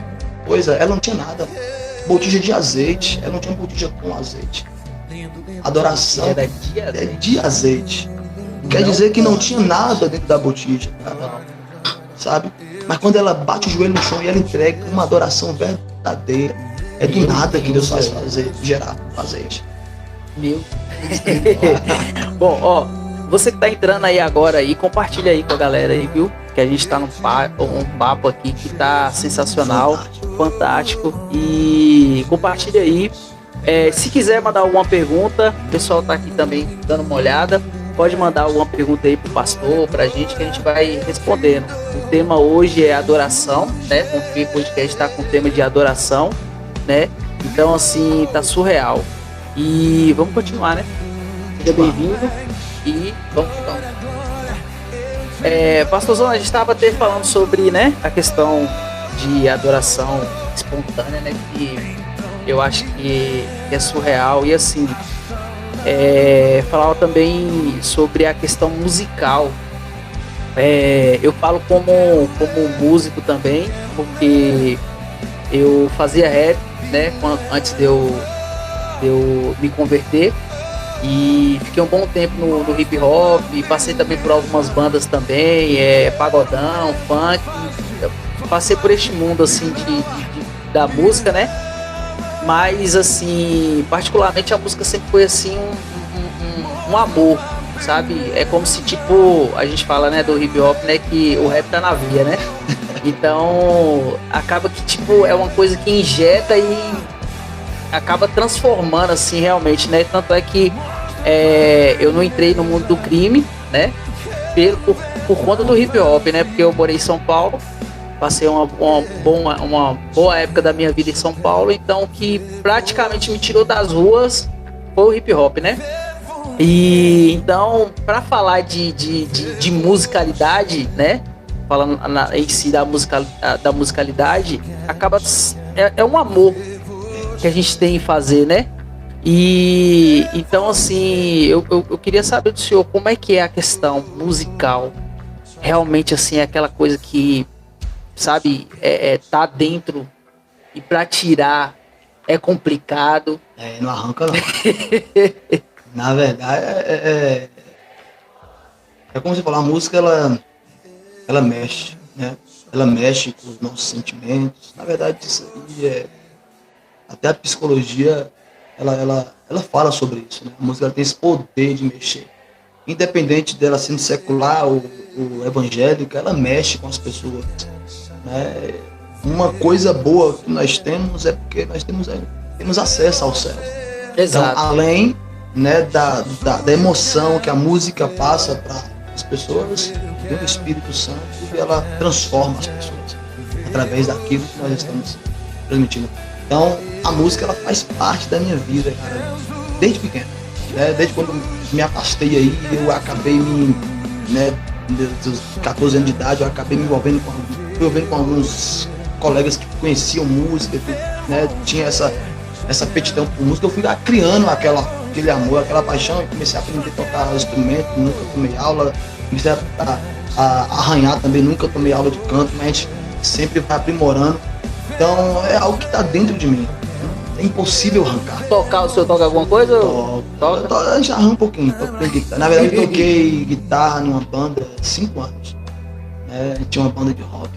coisa, ela não tinha nada. Botija de azeite, ela não tinha botija com azeite. Adoração Era é de azeite. Quer dizer que não tinha nada dentro da botija, cara. Sabe? Mas quando ela bate o joelho no chão e ela entrega uma adoração verdadeira, é do nada que Deus faz gerar azeite. Meu. Bom, ó, você que tá entrando aí agora aí, compartilha aí com a galera aí, viu? Que a gente tá um papo aqui que tá sensacional, fantástico. E compartilha aí. Se quiser mandar alguma pergunta, o pessoal tá aqui também dando uma olhada. Pode mandar alguma pergunta aí pro pastor, pra gente, que a gente vai respondendo. O tema hoje é adoração, né? O podcast tá com o tema de adoração, né? Então, assim, tá surreal. E vamos continuar, né? Seja bem-vindo e vamos. Pastorzão, a gente estava até falando sobre, né, a questão de adoração espontânea, né? Que eu acho que é surreal. E assim, falava também sobre a questão musical. Eu falo como músico também, porque eu fazia rap, né, antes de eu me converter, e fiquei um bom tempo no hip hop, passei também por algumas bandas também, pagodão, funk, passei por este mundo assim da música, né? Mas assim, particularmente a música sempre foi assim um amor, sabe? É como se, tipo, a gente fala, né, do hip hop, né, que o rap tá na veia, né? Então acaba que, tipo, é uma coisa que injeta e acaba transformando assim realmente, né? Tanto é que eu não entrei no mundo do crime, né? Por conta do hip hop, né? Porque eu morei em São Paulo, passei uma boa época da minha vida em São Paulo, então que praticamente me tirou das ruas foi o hip hop, né? E então, para falar de musicalidade, né? Falando em si da musicalidade, acaba é um amor que a gente tem em fazer, né? E então, assim, eu queria saber do senhor como é que é a questão musical. Realmente, assim, é aquela coisa que, sabe, tá dentro e pra tirar é complicado. Não arranca não. Na verdade, como você falou, a música, ela mexe, né? Ela mexe com os nossos sentimentos. Na verdade, isso aí até a psicologia, ela fala sobre isso, né? A música ela tem esse poder de mexer. Independente dela sendo secular ou evangélica, ela mexe com as pessoas, né? Uma coisa boa que nós temos é porque nós temos acesso ao céu. Exato. Então, além, né, da emoção que a música passa para as pessoas, tem o Espírito Santo e ela transforma as pessoas através daquilo que nós estamos transmitindo. Então, a música, ela faz parte da minha vida, cara, desde pequeno, né? Desde quando me afastei aí, eu acabei dos 14 anos de idade, eu acabei me envolvendo com alguns colegas que conheciam música, né? Tinha essa aptidão por música, eu fui criando aquele amor, aquela paixão, e comecei a aprender a tocar instrumento, nunca tomei aula, comecei a arranhar também, nunca tomei aula de canto, mas a gente sempre vai aprimorando. Então é algo que está dentro de mim. É impossível arrancar. O senhor toca alguma coisa? Toca. A gente arranca um pouquinho. Na verdade, eu toquei guitarra numa banda há 5 anos. A gente tinha uma banda de rock.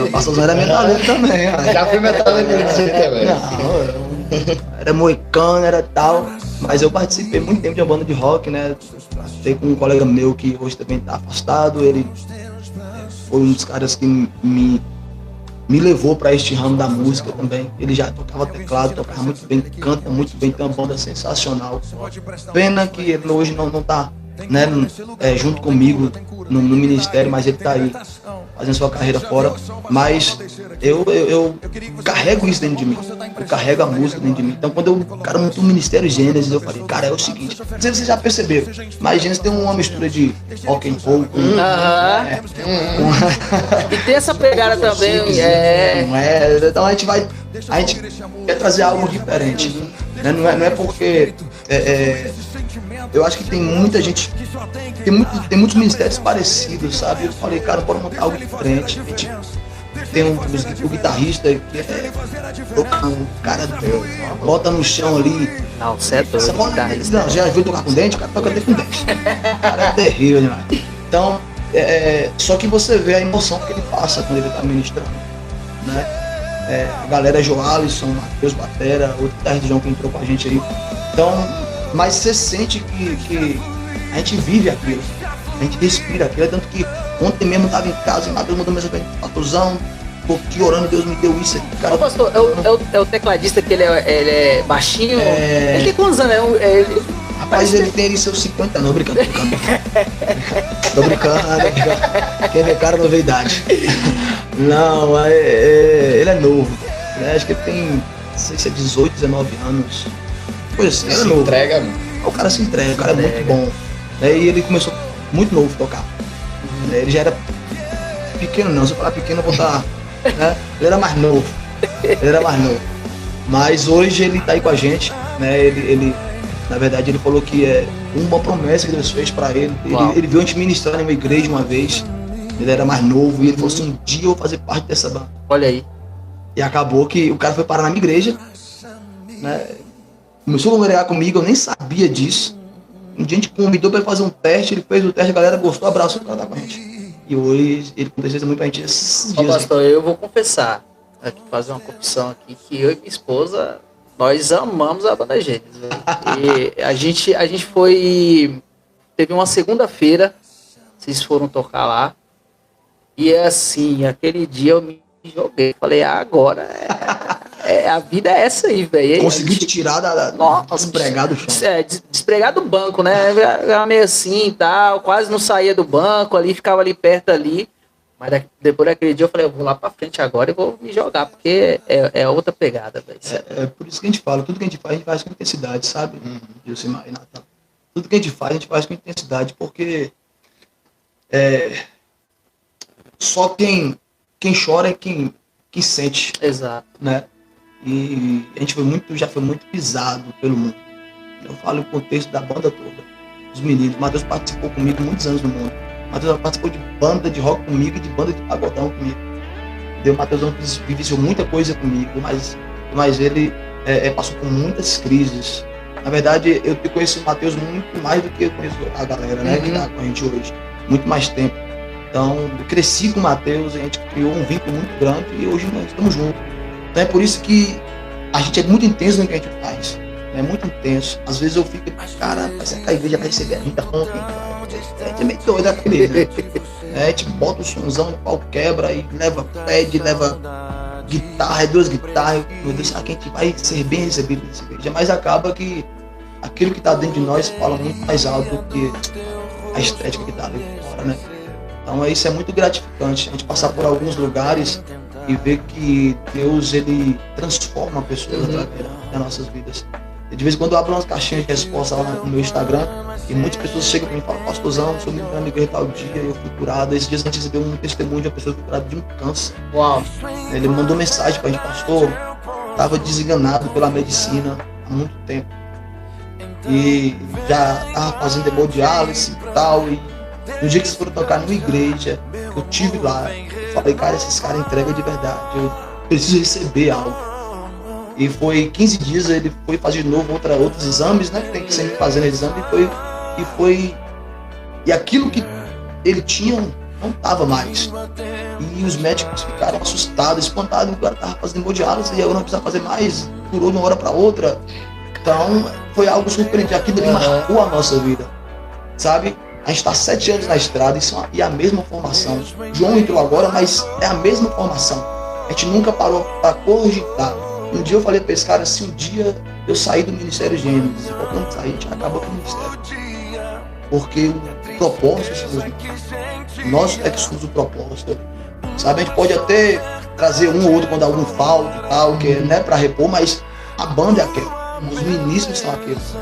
O pastorzão era metaleiro também. Já fui metaleiro também. Não, era moicano, era tal. Mas eu participei muito tempo de uma banda de rock, né? Participei com um colega meu que hoje também tá afastado. Ele foi um dos caras que me levou para este ramo da música também. Ele já tocava teclado, tocava muito bem, canta muito bem, tem uma banda sensacional. Pena que ele hoje não tá, né, junto comigo no ministério, mas ele tá aí fazendo sua carreira fora. Mas eu carrego isso dentro de mim, eu carrego a música dentro de mim. Então quando o cara montou o Ministério Gênesis, eu falei, cara, é o seguinte, não sei se você já percebeu, mas Gênesis tem uma mistura de rock and roll com... E tem essa pegada também, Então a gente quer trazer algo diferente, né? Não é porque eu acho que tem muita gente, tem muitos ministérios parecidos, sabe? Eu falei, cara, bora montar algo diferente. A gente tem o guitarrista que o cara bota no chão ali. Não, você é doido, guitarrista. Não, já viu tocar com dente? O cara toca até com dente. O cara é terrível demais. Então, só que você vê a emoção que ele passa quando ele tá ministrando, né? A galera Joalisson, Matheus Batera, outro guitarrista João que entrou com a gente aí. Então, mas você sente que a gente vive aquilo, a gente respira aquilo. Tanto que ontem mesmo eu tava em casa e Matheus mandou mensagem pra mim, pastorzão, tô aqui orando, Deus me deu isso aqui, cara. Ô, pastor, é o tecladista que ele é baixinho? Ele tem quantos anos? Rapaz, ele tem ali seus 50 anos, brincando. Tô brincando. Quem vê cara não vê idade. Não, ele é novo, né? Acho que ele tem, não sei se é 18, 19 anos. Coisa assim, ele é novo. Entrega, mano. O cara se entrega, o cara é muito bom. E ele começou muito novo a tocar. Ele já era pequeno, não, se eu falar pequeno eu vou estar, né? Ele era mais novo. Mas hoje ele tá aí com a gente, né? Ele na verdade, ele falou que é uma promessa que Deus fez pra ele. Ele viu a gente ministrar em uma igreja uma vez. Ele era mais novo e ele falou assim, um dia eu vou fazer parte dessa banda. Olha aí. E acabou que o cara foi parar na minha igreja, né? Começou a congregar comigo, eu nem sabia disso. Um dia a gente convidou pra ele fazer um teste, ele fez o teste, a galera gostou, abraçou pra estar com a gente. E hoje ele aconteceu muito pra gente esses dias. Pastor, eu vou confessar, aqui, fazer uma confissão aqui, que eu e minha esposa, nós amamos a banda Gênesis. E a gente foi, teve uma segunda-feira, vocês foram tocar lá, e assim, aquele dia eu me joguei, falei, agora a vida é essa aí, velho. Consegui te tirar despregar do chão. Despregar do banco, né? Era meio assim e tal, quase não saía do banco ali, ficava ali perto ali. Mas depois daquele dia eu falei, eu vou lá pra frente agora e vou me jogar, porque é outra pegada, velho. É por isso que a gente fala, tudo que a gente faz com intensidade, sabe? Gilcimar e Natal. Tudo que a gente faz com intensidade, porque só quem chora é quem sente. Exato. Né? E a gente já foi muito pisado pelo mundo. Eu falo o contexto da banda toda. Os meninos. O Matheus participou comigo muitos anos no mundo. O Matheus participou de banda de rock comigo e de banda de pagodão comigo. O Matheus vivenciou muita coisa comigo, mas ele passou por muitas crises. Na verdade, eu conheci o Matheus muito mais do que eu conheço a galera, né, que tá com a gente hoje. Muito mais tempo. Então, eu cresci com o Matheus, a gente criou um vínculo muito grande e hoje nós estamos juntos. Então é por isso que a gente é muito intenso no que a gente faz. É muito intenso. Às vezes eu fico, cara, parece que a igreja vai receber a gente ontem. A gente é meio doido aquele, né? A gente bota o somzão, o pau quebra e leva pad, leva guitarra, 2 guitarras. Meu Deus, será que a gente vai ser bem recebido nessa igreja? Mas acaba que aquilo que está dentro de nós fala muito mais alto do que a estética que está ali fora, né? Então isso é muito gratificante, a gente passar por alguns lugares e ver que Deus, ele transforma pessoas através das nossas vidas. E de vez em quando eu abro umas caixinhas de resposta lá no meu Instagram e muitas pessoas chegam para mim e falam, pastorzão, sou menino na igreja tal dia, eu fui curado. Esses dias a gente recebeu um testemunho de uma pessoa que foi curada de um câncer. Uau! Ele mandou mensagem pra gente, pastor, estava desenganado pela medicina há muito tempo. E já estava fazendo hemodiálise e tal, e no dia que vocês foram tocar numa igreja, eu tive lá, eu falei, cara, esses caras entregam de verdade, eu preciso receber algo. E foi 15 dias, ele foi fazer de novo outros exames, né, que tem que sempre fazendo exame, e aquilo que ele tinha não estava mais. E os médicos ficaram assustados, espantados, o cara estava fazendo hemodiálise e agora não precisa fazer mais, durou de uma hora para outra. Então, foi algo surpreendente, aquilo ali marcou a nossa vida, sabe? A gente está 7 anos na estrada e a mesma formação. João entrou agora, mas é a mesma formação. A gente nunca parou para cogitar. Um dia eu falei para esse cara, se um dia eu sair do Ministério Gênesis, quando sair, a gente acaba com o Ministério. Porque o propósito somos nós é que somos o propósito. Sabe, a gente pode até trazer um ou outro quando algum falta e tal, que não é para repor, mas a banda é aquela. Os ministros são aqueles.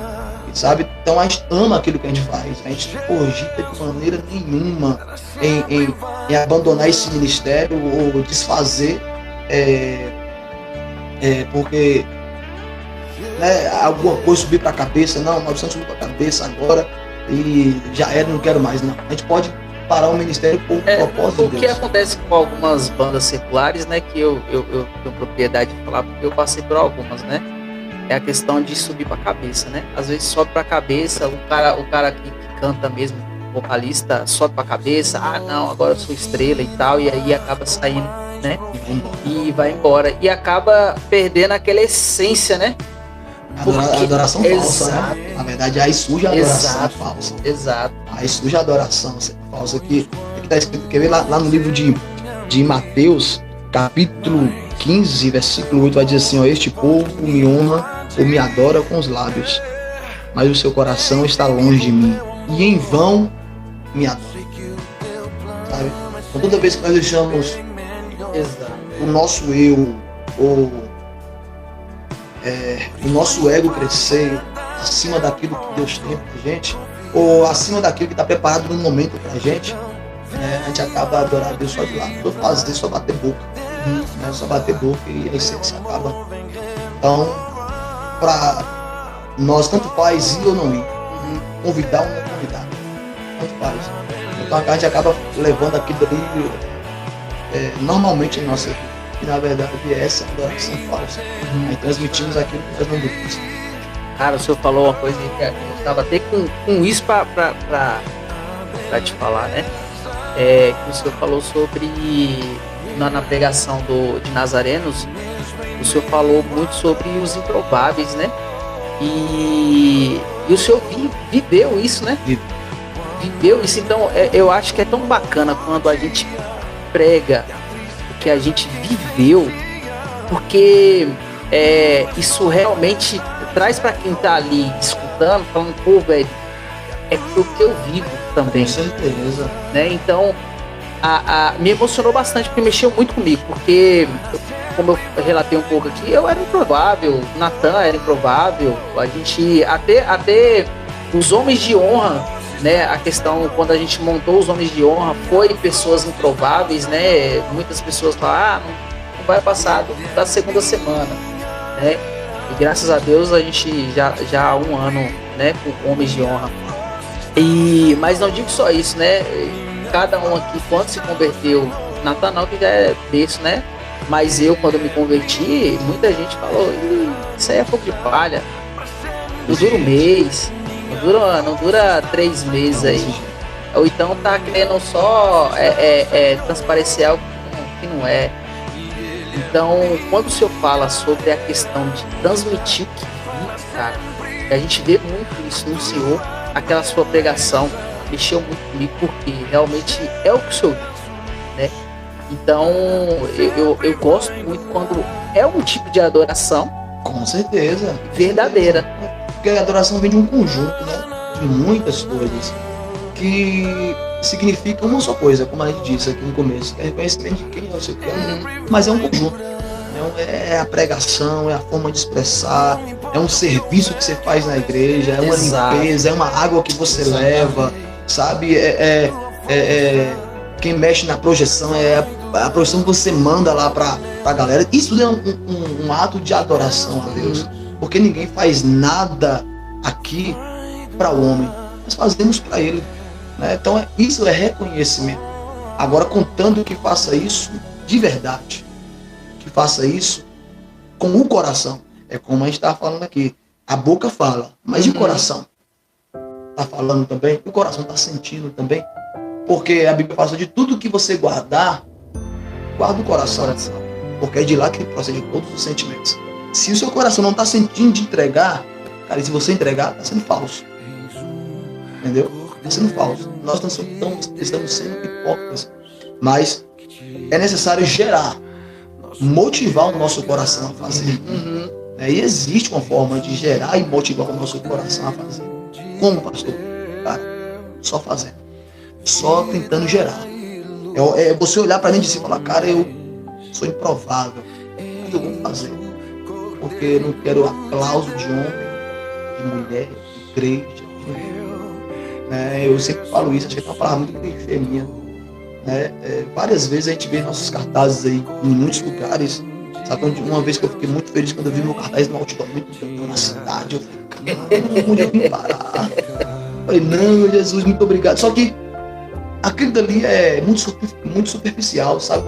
Sabe? Então a gente ama aquilo que a gente faz. A gente não cogita de maneira nenhuma em abandonar esse ministério ou desfazer porque né, alguma coisa subir para a cabeça. Não, nós precisamos subir para a cabeça agora e já era, não quero mais. Não. A gente pode parar o ministério por propósito de Deus. O que acontece com algumas bandas seculares, né, que eu tenho propriedade de falar, porque eu passei por algumas, né? É a questão de subir pra cabeça, né? Às vezes sobe pra cabeça, o cara que canta mesmo, vocalista, sobe pra cabeça, não, agora eu sou estrela e tal, e aí acaba saindo, né? E vai embora. E acaba perdendo aquela essência, né? A adoração falsa, né? Na verdade, aí surge a adoração falsa. Exato. Aí surge a adoração falsa, que tá escrito, quer ver lá no livro de Mateus, capítulo 15, versículo 8, vai dizer assim, ó, este povo me honra ou me adora com os lábios, mas o seu coração está longe de mim, e em vão me adora. Sabe? Então, toda vez que nós deixamos o nosso eu, ou o nosso ego crescer acima daquilo que Deus tem pra gente, ou acima daquilo que está preparado no momento pra gente, a gente acaba adorando a Deus só de lá, só bater boca. Só bater boca e a essência acaba. Então, para nós, tanto faz ir ou não ir, convidar ou não convidar, tanto faz. Então a gente acaba levando aquilo ali normalmente em nossa vida, que na verdade é essa adoração falsa. Aí transmitimos aquilo que nós não devemos. Cara, o senhor falou uma coisa que eu estava até com isso para te falar, né? Que o senhor falou sobre na pregação de Nazarenos, o senhor falou muito sobre os improváveis, né? E o senhor viveu isso, né? Viveu isso, então eu acho que é tão bacana quando a gente prega o que a gente viveu, porque isso realmente traz para quem tá ali escutando, falando, pô, velho, é o que eu vivo também. Com certeza. Né? Então, me emocionou bastante, porque mexeu muito comigo, porque, como eu relatei um pouco aqui, eu era improvável, o Natan era improvável, a gente, até os homens de honra, né, a questão, quando a gente montou os homens de honra, foi pessoas improváveis, né, muitas pessoas falam, não vai passar da segunda semana, né, e graças a Deus a gente já há um ano, né, com homens de honra. Mas não digo só isso, né? Cada um aqui, quando se converteu, Natanael que já é desse, né? Mas eu, quando me converti, muita gente falou, isso aí é fogo de palha, não dura um mês, não dura 3 meses aí. Ou então tá querendo só transparecer algo que não é. Então, quando o senhor fala sobre a questão de transmitir o que vive, cara, a gente vê muito isso no senhor. Aquela sua pregação mexeu muito comigo, porque realmente é o que o senhor diz, né? Então, eu gosto muito quando é um tipo de adoração. Com certeza. Verdadeira. Porque a adoração vem de um conjunto, né? De muitas coisas que significam uma só coisa, como a gente disse aqui no começo, é reconhecimento de quem é o seu Criador. Mas é um conjunto. É a pregação, é a forma de expressar, é um serviço que você faz na igreja, é uma limpeza, é uma água que você leva, sabe? Quem mexe na projeção, é a projeção que você manda lá pra galera. Isso é um ato de adoração a Deus, porque ninguém faz nada aqui para o homem, nós fazemos para Ele, né? Então isso é reconhecimento. Agora, contando que faça isso de verdade, que faça isso com o coração. É como a gente está falando aqui. A boca fala, mas e o coração? Está falando também? O coração está sentindo também? Porque a Bíblia fala de tudo que você guardar, guarda o coração. Porque é de lá que procede todos os sentimentos. Se o seu coração não está sentindo de entregar, cara, e se você entregar, está sendo falso. Entendeu? Está sendo falso. Nós estamos sendo hipócritas. Mas é necessário gerar, motivar o nosso coração a fazer. E existe uma forma de gerar e motivar o nosso coração a fazer. Como, pastor? Cara, só fazendo. Só tentando gerar. É você olhar para dentro de si e falar, cara, eu sou improvável, mas eu vou fazer. Porque eu não quero aplauso de homem, de mulher, de crente. Eu sempre falo isso, acho que é uma palavra muito clichê minha. Várias vezes a gente vê nossos cartazes aí em muitos lugares. Sabe, uma vez que eu fiquei muito feliz quando eu vi meu cartaz no outdoor muito grande na cidade, eu falei, onde eu vim parar? Eu falei, não, Jesus, muito obrigado. Só que aquilo dali é muito superficial, sabe?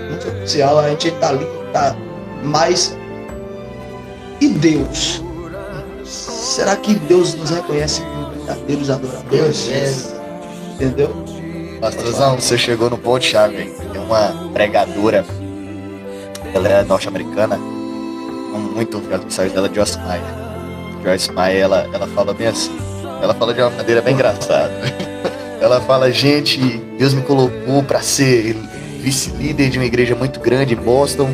Muito superficial, a gente tá ali, tá. Mas e Deus? Será que Deus nos reconhece como verdadeiros adoradores? Entendeu? Pastorzão, você chegou no ponto-chave. Tem uma pregadora, ela é norte-americana, muito ouvi as mensagens dela, Joyce Meyer. Joyce Meyer, ela fala bem assim, ela fala de uma maneira bem engraçada. Ela fala, gente, Deus me colocou para ser vice-líder de uma igreja muito grande em Boston,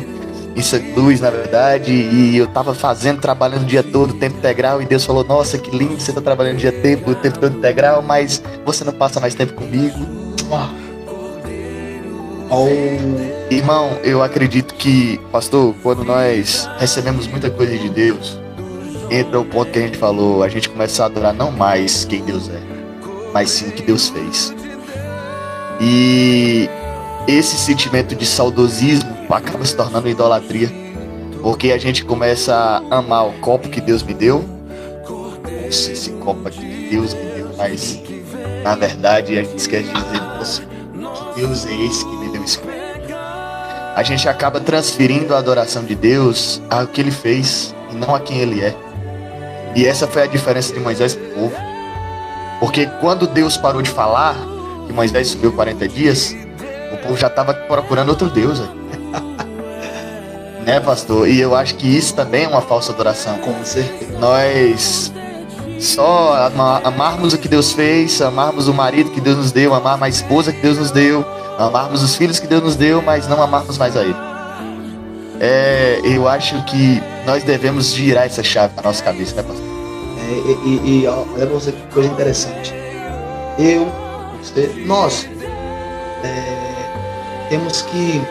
em St. Louis, na verdade, e eu tava trabalhando o dia todo, tempo integral, e Deus falou, nossa, que lindo, você tá trabalhando o tempo todo integral, mas você não passa mais tempo comigo. Irmão, eu acredito que, pastor, quando nós recebemos muita coisa de Deus, entra o ponto que a gente falou, a gente começa a adorar não mais quem Deus é, mas sim o que Deus fez. E esse sentimento de saudosismo acaba se tornando idolatria, porque a gente começa a amar o copo que Deus me deu. Nossa, esse copo aqui que Deus me deu, mas na verdade a gente esquece de dizer, nossa, que Deus é esse que me deu esse copo. A gente acaba transferindo a adoração de Deus ao que Ele fez e não a quem Ele é. E essa foi a diferença de Moisés para o povo. Porque quando Deus parou de falar, que Moisés subiu 40 dias, o povo já estava procurando outro Deus. Né, pastor? E eu acho que isso também é uma falsa adoração. Com certeza. Nós só amarmos o que Deus fez, amarmos o marido que Deus nos deu, amarmos a esposa que Deus nos deu, amarmos os filhos que Deus nos deu, mas não amarmos mais a Ele. Eu acho que nós devemos girar essa chave na nossa cabeça, né, pastor? Olha pra você que coisa interessante. Nós temos que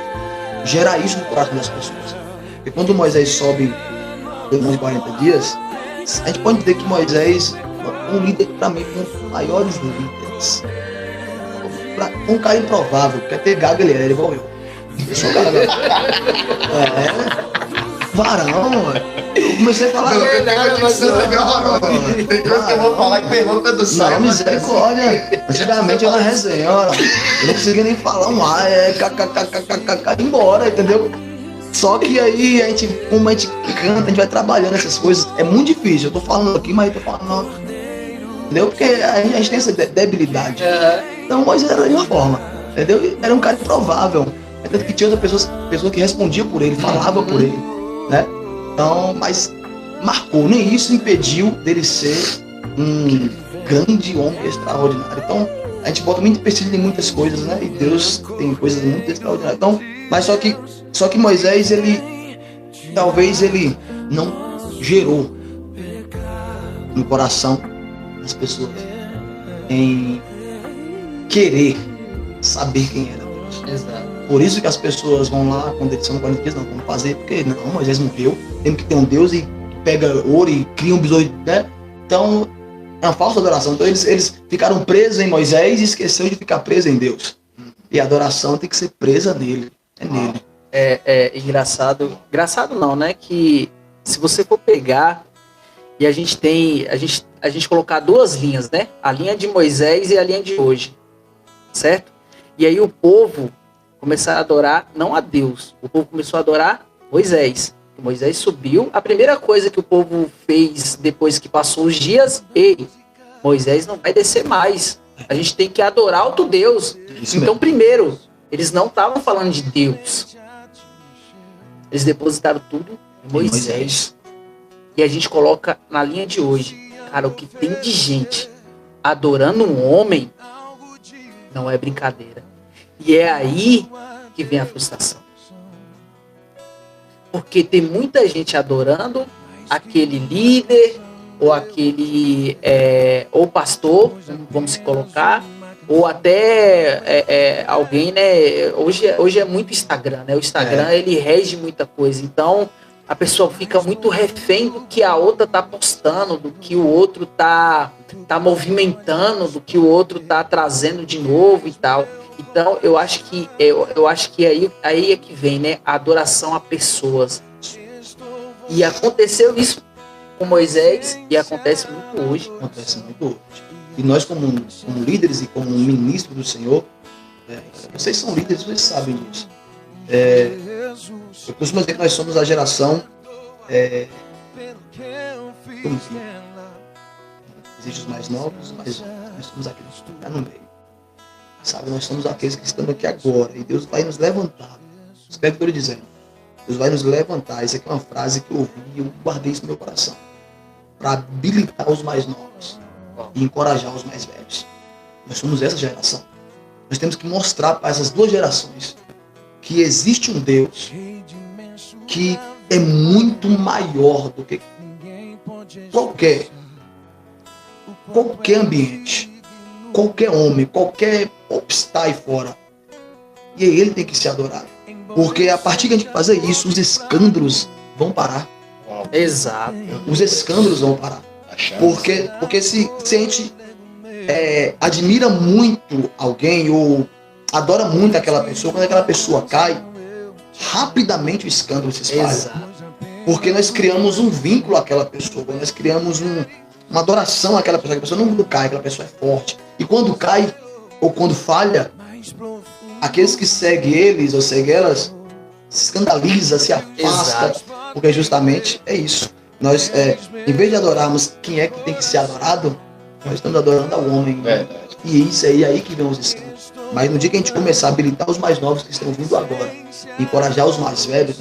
gerar isso no coração das pessoas. Porque quando Moisés sobe depois de 40 dias, a gente pode dizer que Moisés é um líder, para mim, um dos maiores líderes. Um cara improvável, porque até gago ele era igual eu. Eu sou gago. Varão, eu comecei a falar. Não, eu vou falar que pergunta do céu. Não, misericórdia. Antigamente era resenha, ó. Eu não conseguia nem falar um ar, embora, entendeu? Só que aí, como a gente canta, a gente vai trabalhando essas coisas. É muito difícil. Eu tô falando aqui, mas eu tô falando não. Entendeu? Porque a gente tem essa debilidade. Então, Moisés era de uma forma. Entendeu? Era um cara improvável. Tanto que tinha outras pessoas que respondiam por ele, falavam por ele. Né? Então, mas marcou, nem isso impediu dele ser um grande homem extraordinário. Então, a gente bota muito empecilho em muitas coisas, né? E Deus tem coisas muito extraordinárias. Então, mas só que Moisés, talvez ele não gerou no coração das pessoas em querer saber quem era Deus. Exato. Por isso que as pessoas vão lá, quando eles são 40 dias, não, vamos fazer, porque não, Moisés morreu, temos que ter um Deus e pega ouro e cria um besouro, né? Então, é uma falsa adoração. Então, eles ficaram presos em Moisés e esqueceram de ficar presos em Deus. E a adoração tem que ser presa nele, nele. É engraçado, não, né? Que se você for pegar e a gente colocar duas linhas, né? A linha de Moisés e a linha de hoje, certo? E aí o povo começou a adorar não a Deus, o povo começou a adorar Moisés. Moisés subiu, a primeira coisa que o povo fez depois que passou os dias, Moisés não vai descer mais, A gente tem que adorar outro Deus. Isso Então, mesmo. primeiro, eles não estavam falando de Deus. Eles depositaram tudo em Moisés. E a gente coloca na linha de hoje. Cara, o que tem de gente adorando um homem não é brincadeira. E é aí que vem a frustração. Porque tem muita gente adorando aquele líder, ou aquele ou pastor, vamos se colocar, ou até alguém, né? Hoje é muito Instagram, né? O Instagram ele rege muita coisa. Então a pessoa fica muito refém do que a outra tá postando, do que o outro tá movimentando, do que o outro tá trazendo de novo e tal. Então eu acho que aí é que vem, né? A adoração a pessoas. E aconteceu isso com Moisés e acontece muito hoje. Acontece muito hoje. E nós, como líderes e como ministros do Senhor, vocês são líderes, vocês sabem disso. Eu costumo dizer que nós somos a geração. Como assim? Existem os mais novos, os mais velhos. Nós somos aqueles que estão no meio. Sabe, nós somos aqueles que estamos aqui agora. E Deus vai nos levantar. Espero que eu estou lhe dizendo. Deus vai nos levantar. Essa aqui é uma frase que eu ouvi e eu guardei isso no meu coração. Para habilitar os mais novos e encorajar os mais velhos. Nós somos essa geração. Nós temos que mostrar para essas duas gerações que existe um Deus que é muito maior do que qualquer ambiente, qualquer homem, qualquer popstar aí fora. E ele tem que ser adorado. Porque a partir que a gente fazer isso, os escândalos vão parar. Exato. Os escândalos vão parar. Porque se a gente admira muito alguém ou adora muito aquela pessoa, quando aquela pessoa cai, rapidamente o escândalo se espalha. Exato. Porque nós criamos um vínculo àquela pessoa, nós criamos uma adoração àquela pessoa. Aquela pessoa não cai, aquela pessoa é forte. E quando cai, ou quando falha, aqueles que seguem eles ou seguem elas se escandaliza, se afasta. Exato. Porque justamente é isso. Nós, em vez de adorarmos quem é que tem que ser adorado, nós estamos adorando ao homem. Verdade. E isso aí que vem os escândalos. Mas no dia que a gente começar a habilitar os mais novos que estão vindo agora, encorajar os mais velhos,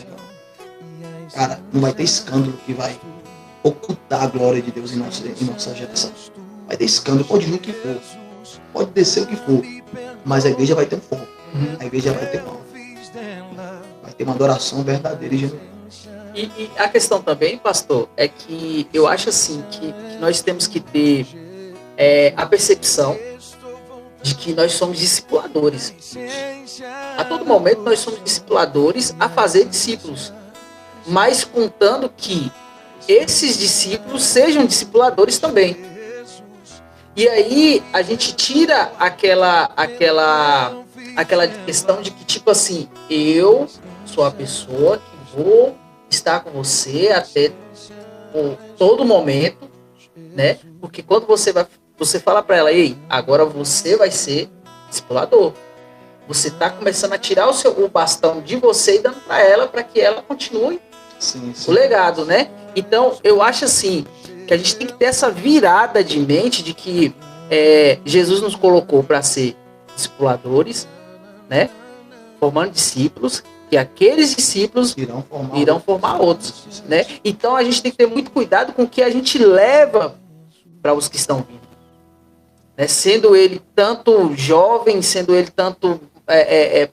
cara, não vai ter escândalo que vai ocultar a glória de Deus em nossa geração. Vai ter escândalo, pode vir o que for, pode descer o que for, mas a igreja vai ter um foco, a igreja vai ter pão, vai ter uma adoração verdadeira e genuína. E a questão também, pastor, é que eu acho assim que nós temos que ter a percepção de que nós somos discipuladores. A todo momento nós somos discipuladores a fazer discípulos, mas contando que esses discípulos sejam discipuladores também. E aí a gente tira aquela questão de que, tipo assim, eu sou a pessoa que vou estar com você até todo momento, né? Porque quando você fala para ela, ei, agora você vai ser discipulador. Você está começando a tirar o bastão de você e dando para ela, para que ela continue o legado, né? Então, eu acho assim, que a gente tem que ter essa virada de mente de que Jesus nos colocou para ser discipuladores, né? Formando discípulos, que aqueles discípulos irão formar outros, né? Então, a gente tem que ter muito cuidado com o que a gente leva para os que estão vindo. Né? Sendo ele tanto jovem, sendo ele tanto...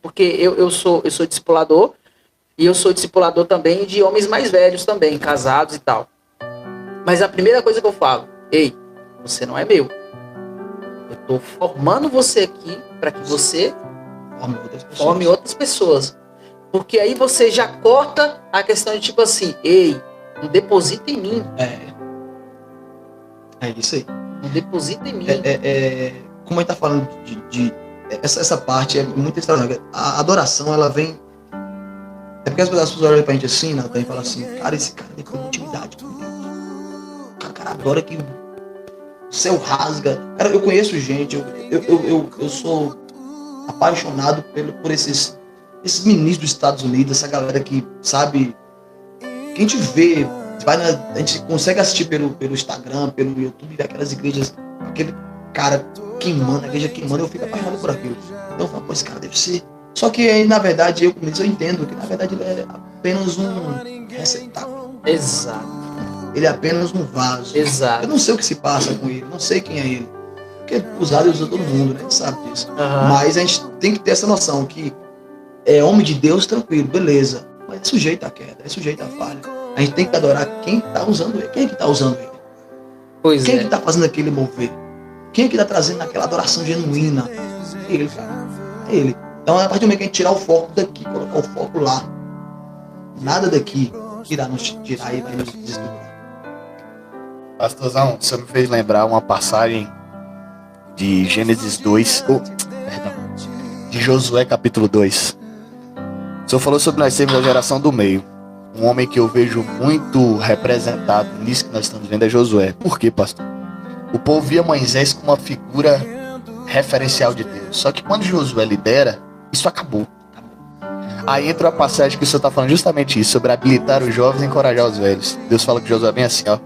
porque eu sou discipulador, e eu sou discipulador também de homens mais velhos também, casados e tal. Mas a primeira coisa que eu falo, ei, você não é meu. Eu estou formando você aqui para que você forme outras pessoas. Porque aí você já corta a questão de tipo assim, ei, não deposita em mim. É isso aí. Não deposita em mim. Como a gente está falando essa parte é muito extraordinária. A adoração, ela vem... É porque as pessoas olham pra gente assim, né, e falam assim, cara, esse cara tem muita intimidade com Deus. O cara adora que o céu rasga. Cara, eu conheço gente, eu sou apaixonado por esses ministros dos Estados Unidos, essa galera que, sabe, que a gente vê, a gente consegue assistir pelo Instagram, pelo YouTube, aquelas igrejas, aquele cara queimando, a igreja queimando, eu fico apaixonado por aquilo. Então eu falo, pô, esse cara deve ser. Só que aí, na verdade, eu entendo que na verdade ele é apenas um receptáculo. Exato. Ele é apenas um vaso. Exato. Eu não sei o que se passa com ele, não sei quem é ele. Porque usado usa todo mundo, né? A gente sabe disso. Mas a gente tem que ter essa noção que é homem de Deus, tranquilo, beleza. Mas é sujeito à queda, é sujeito à falha. A gente tem que adorar quem está usando ele. Quem é que está usando ele? Pois Quem é. que está fazendo aquele mover? Quem é que está trazendo aquela adoração genuína? É ele, cara. É ele. Então, a partir do momento que a gente tirar o foco daqui, colocar o foco lá, nada daqui irá nos tirar e vai nos desdobrar. Pastorzão, você me fez lembrar uma passagem de Gênesis 2, de Josué capítulo 2. O senhor falou sobre nós sermos a geração do meio. Um homem que eu vejo muito representado nisso que nós estamos vendo é Josué. Por quê, pastor? O povo via Moisés como uma figura referencial de Deus. Só que quando Josué lidera, isso acabou. Aí entra a passagem que o senhor está falando justamente isso, sobre habilitar os jovens e encorajar os velhos. Deus fala que Josué é bem assim, ó.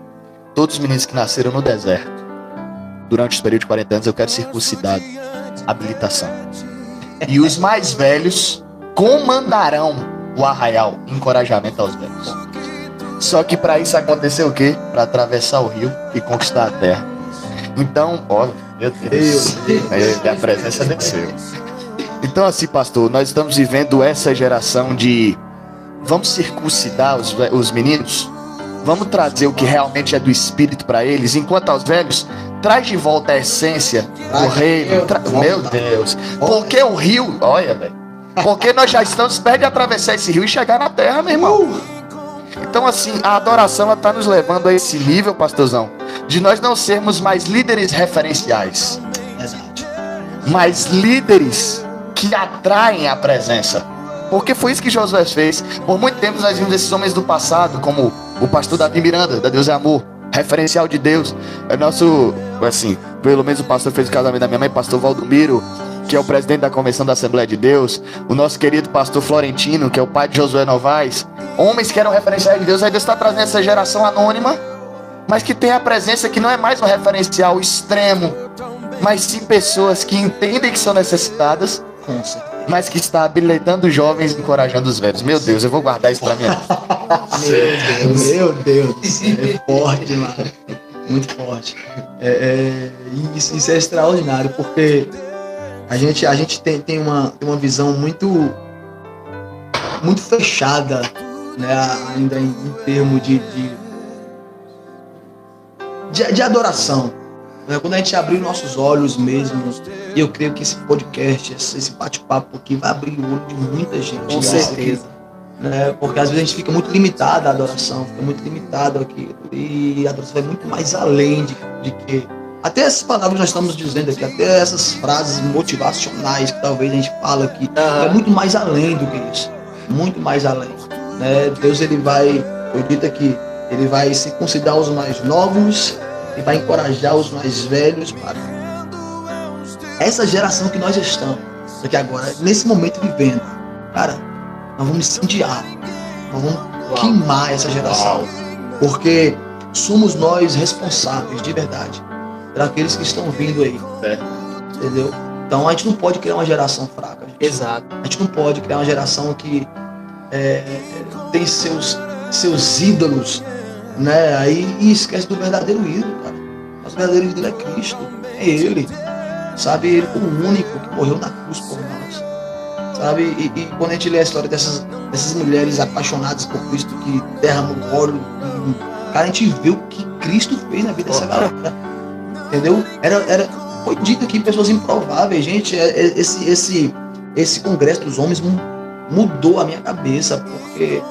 Todos os meninos que nasceram no deserto, durante esse período de 40 anos, eu quero circuncidado. Habilitação. E os mais velhos comandarão o arraial, encorajamento aos velhos. Só que para isso acontecer o quê? Para atravessar o rio e conquistar a terra. Então, ó, meu Deus, a presença desceu. Então assim, pastor, nós estamos vivendo essa geração de vamos circuncidar os meninos, vamos trazer o que realmente é do Espírito para eles, enquanto aos velhos, traz de volta a essência do reino. Meu Deus, porque o rio, olha, velho, porque nós já estamos perto de atravessar esse rio e chegar na terra, meu irmão. Então assim, a adoração está nos levando a esse nível, pastorzão, de nós não sermos mais líderes referenciais, mas líderes que atraem a presença. Porque foi isso que Josué fez. Por muito tempo nós vimos esses homens do passado, como o pastor Davi Miranda, da Deus é Amor, referencial de Deus. É nosso, assim, pelo menos o pastor fez o casamento da minha mãe, pastor Valdomiro, que é o presidente da Convenção da Assembleia de Deus. O nosso querido pastor Florentino, que é o pai de Josué Novaes. Homens que eram referenciais de Deus. Aí Deus está trazendo essa geração anônima, mas que tem a presença que não é mais um referencial extremo, mas sim pessoas que entendem que são necessitadas, mas que está habilitando os jovens e encorajando os velhos. Meu Deus, eu vou guardar isso pra mim. Meu Deus. É forte demais. Muito forte. Isso é extraordinário, porque a gente tem uma visão muito fechada, né, ainda em termos de adoração. Quando a gente abrir nossos olhos mesmo, e eu creio que esse podcast, esse bate-papo aqui vai abrir o olho de muita gente. Com certeza. Né? Porque às vezes a gente fica muito limitado à adoração, fica muito limitado aqui. E a adoração vai muito mais além de que... Até essas palavras que nós estamos dizendo aqui, até essas frases motivacionais que talvez a gente fala aqui, é muito mais além do que isso. Muito mais além. Né? Deus, ele vai, eu dito aqui, ele vai circuncidar os mais novos e vai encorajar os mais velhos para essa geração que nós estamos. Porque agora, nesse momento vivendo, cara, nós vamos incendiar, nós vamos queimar essa geração. Porque somos nós responsáveis, de verdade, por aqueles que estão vindo aí. Entendeu? Então a gente não pode criar uma geração fraca. Exato. A gente não pode criar uma geração que tem seus ídolos, né? Aí e esquece do verdadeiro ídolo, cara. Mas o verdadeiro ídolo é Cristo, é Ele, sabe? Ele foi o único que morreu na cruz por nós, sabe? E quando a gente lê a história dessas mulheres apaixonadas por Cristo que derramam óleo, cara, a gente vê o que Cristo fez na vida dessa galera, entendeu? Foi dito aqui pessoas improváveis, gente. Esse congresso dos homens mudou a minha cabeça, porque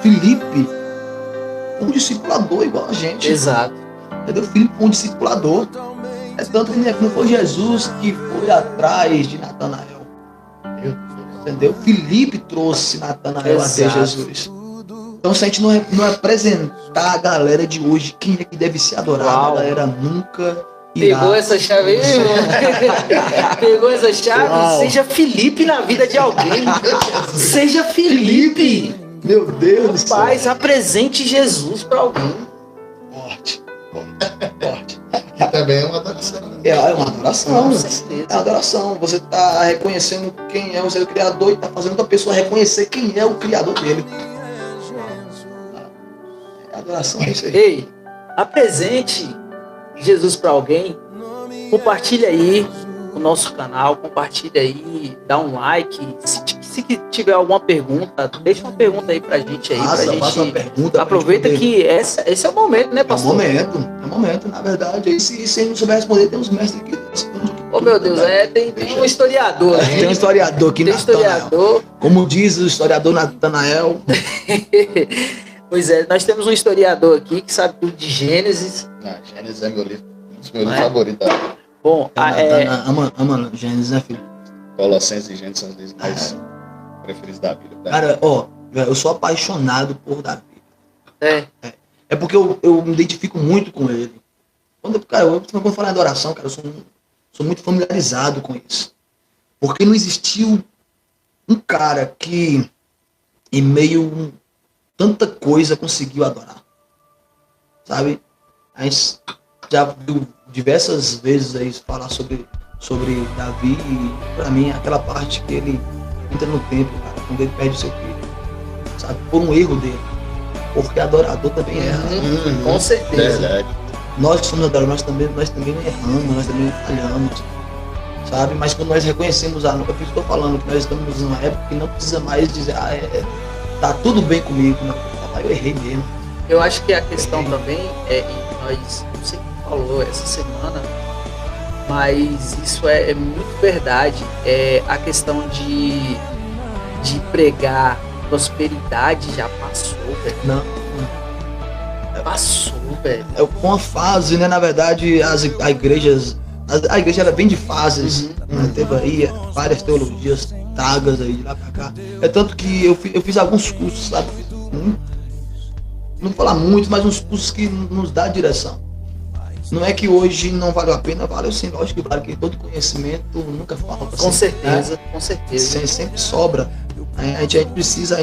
Filipe, um discipulador igual a gente. Exato. Entendeu? Filipe, um discipulador. É tanto que não foi Jesus que foi atrás de Natanael. Entendeu? Filipe trouxe Natanael até Jesus. Então, se a gente não apresentar a galera de hoje, quem é que deve ser adorado, a galera nunca irá. Pegou essa chave aí, irmão? Pegou essa chave? Uau. Seja Filipe na vida de alguém. Seja Filipe. Meu Deus. Rapaz, apresente Jesus para alguém. Forte. Aqui também é uma adoração. É uma adoração. Com certeza. É uma adoração. Você está reconhecendo quem é o seu Criador e está fazendo outra pessoa reconhecer quem é o Criador dele. É adoração, é isso aí. Ei, apresente Jesus para alguém. Compartilha aí o nosso canal, compartilha aí, dá um like. Se tiver alguma pergunta, deixa uma pergunta aí pra gente aí. Faça uma pergunta. Aproveita que esse é o momento, né, pastor? É o momento, na verdade. E se ele não souber responder, tem uns mestres aqui. Oh, meu Deus, tem um historiador. Tem um historiador aqui, Tem historiador. Como diz o historiador Natanael. Pois é, nós temos um historiador aqui que sabe tudo de Gênesis. Gênesis é meu livro, um dos meus livros favoritos. Bom, ama Gênesis, né, filho? Colossenses e Gênesis são os livros mais preferidos da Bíblia. Cara, eu sou apaixonado por Davi. É porque eu me identifico muito com ele. Quando eu falo em adoração, cara, eu sou muito familiarizado com isso. Porque não existiu um cara que, em meio a tanta coisa, conseguiu adorar. Sabe? A gente já viu diversas vezes aí falar sobre Davi, e pra mim aquela parte que ele entra no templo, cara, quando ele perde o seu filho, sabe? Por um erro dele. Porque adorador também erra. Com certeza. Verdade. Nós que somos adoradores, nós também erramos, nós também falhamos, sabe? Mas quando nós reconhecemos é por isso que eu tô falando, que nós estamos numa época que não precisa mais dizer, tá tudo bem comigo, não, eu errei mesmo. Eu acho que a questão também nós, não sei quem falou essa semana, mas isso é muito verdade. A questão de pregar prosperidade já passou, velho. Não. Passou, velho. Com a fase, né? Na verdade, a igreja ela vem de fases. Né? Teve aí várias teologias tragas aí de lá pra cá. É tanto que eu fiz alguns cursos, sabe? Não vou falar muito, mas uns cursos que nos dá direção. Não é que hoje não vale a pena, vale sim, lógico que vale, que todo conhecimento nunca falta. Com certeza, né? Com certeza. Sempre sobra. A gente precisa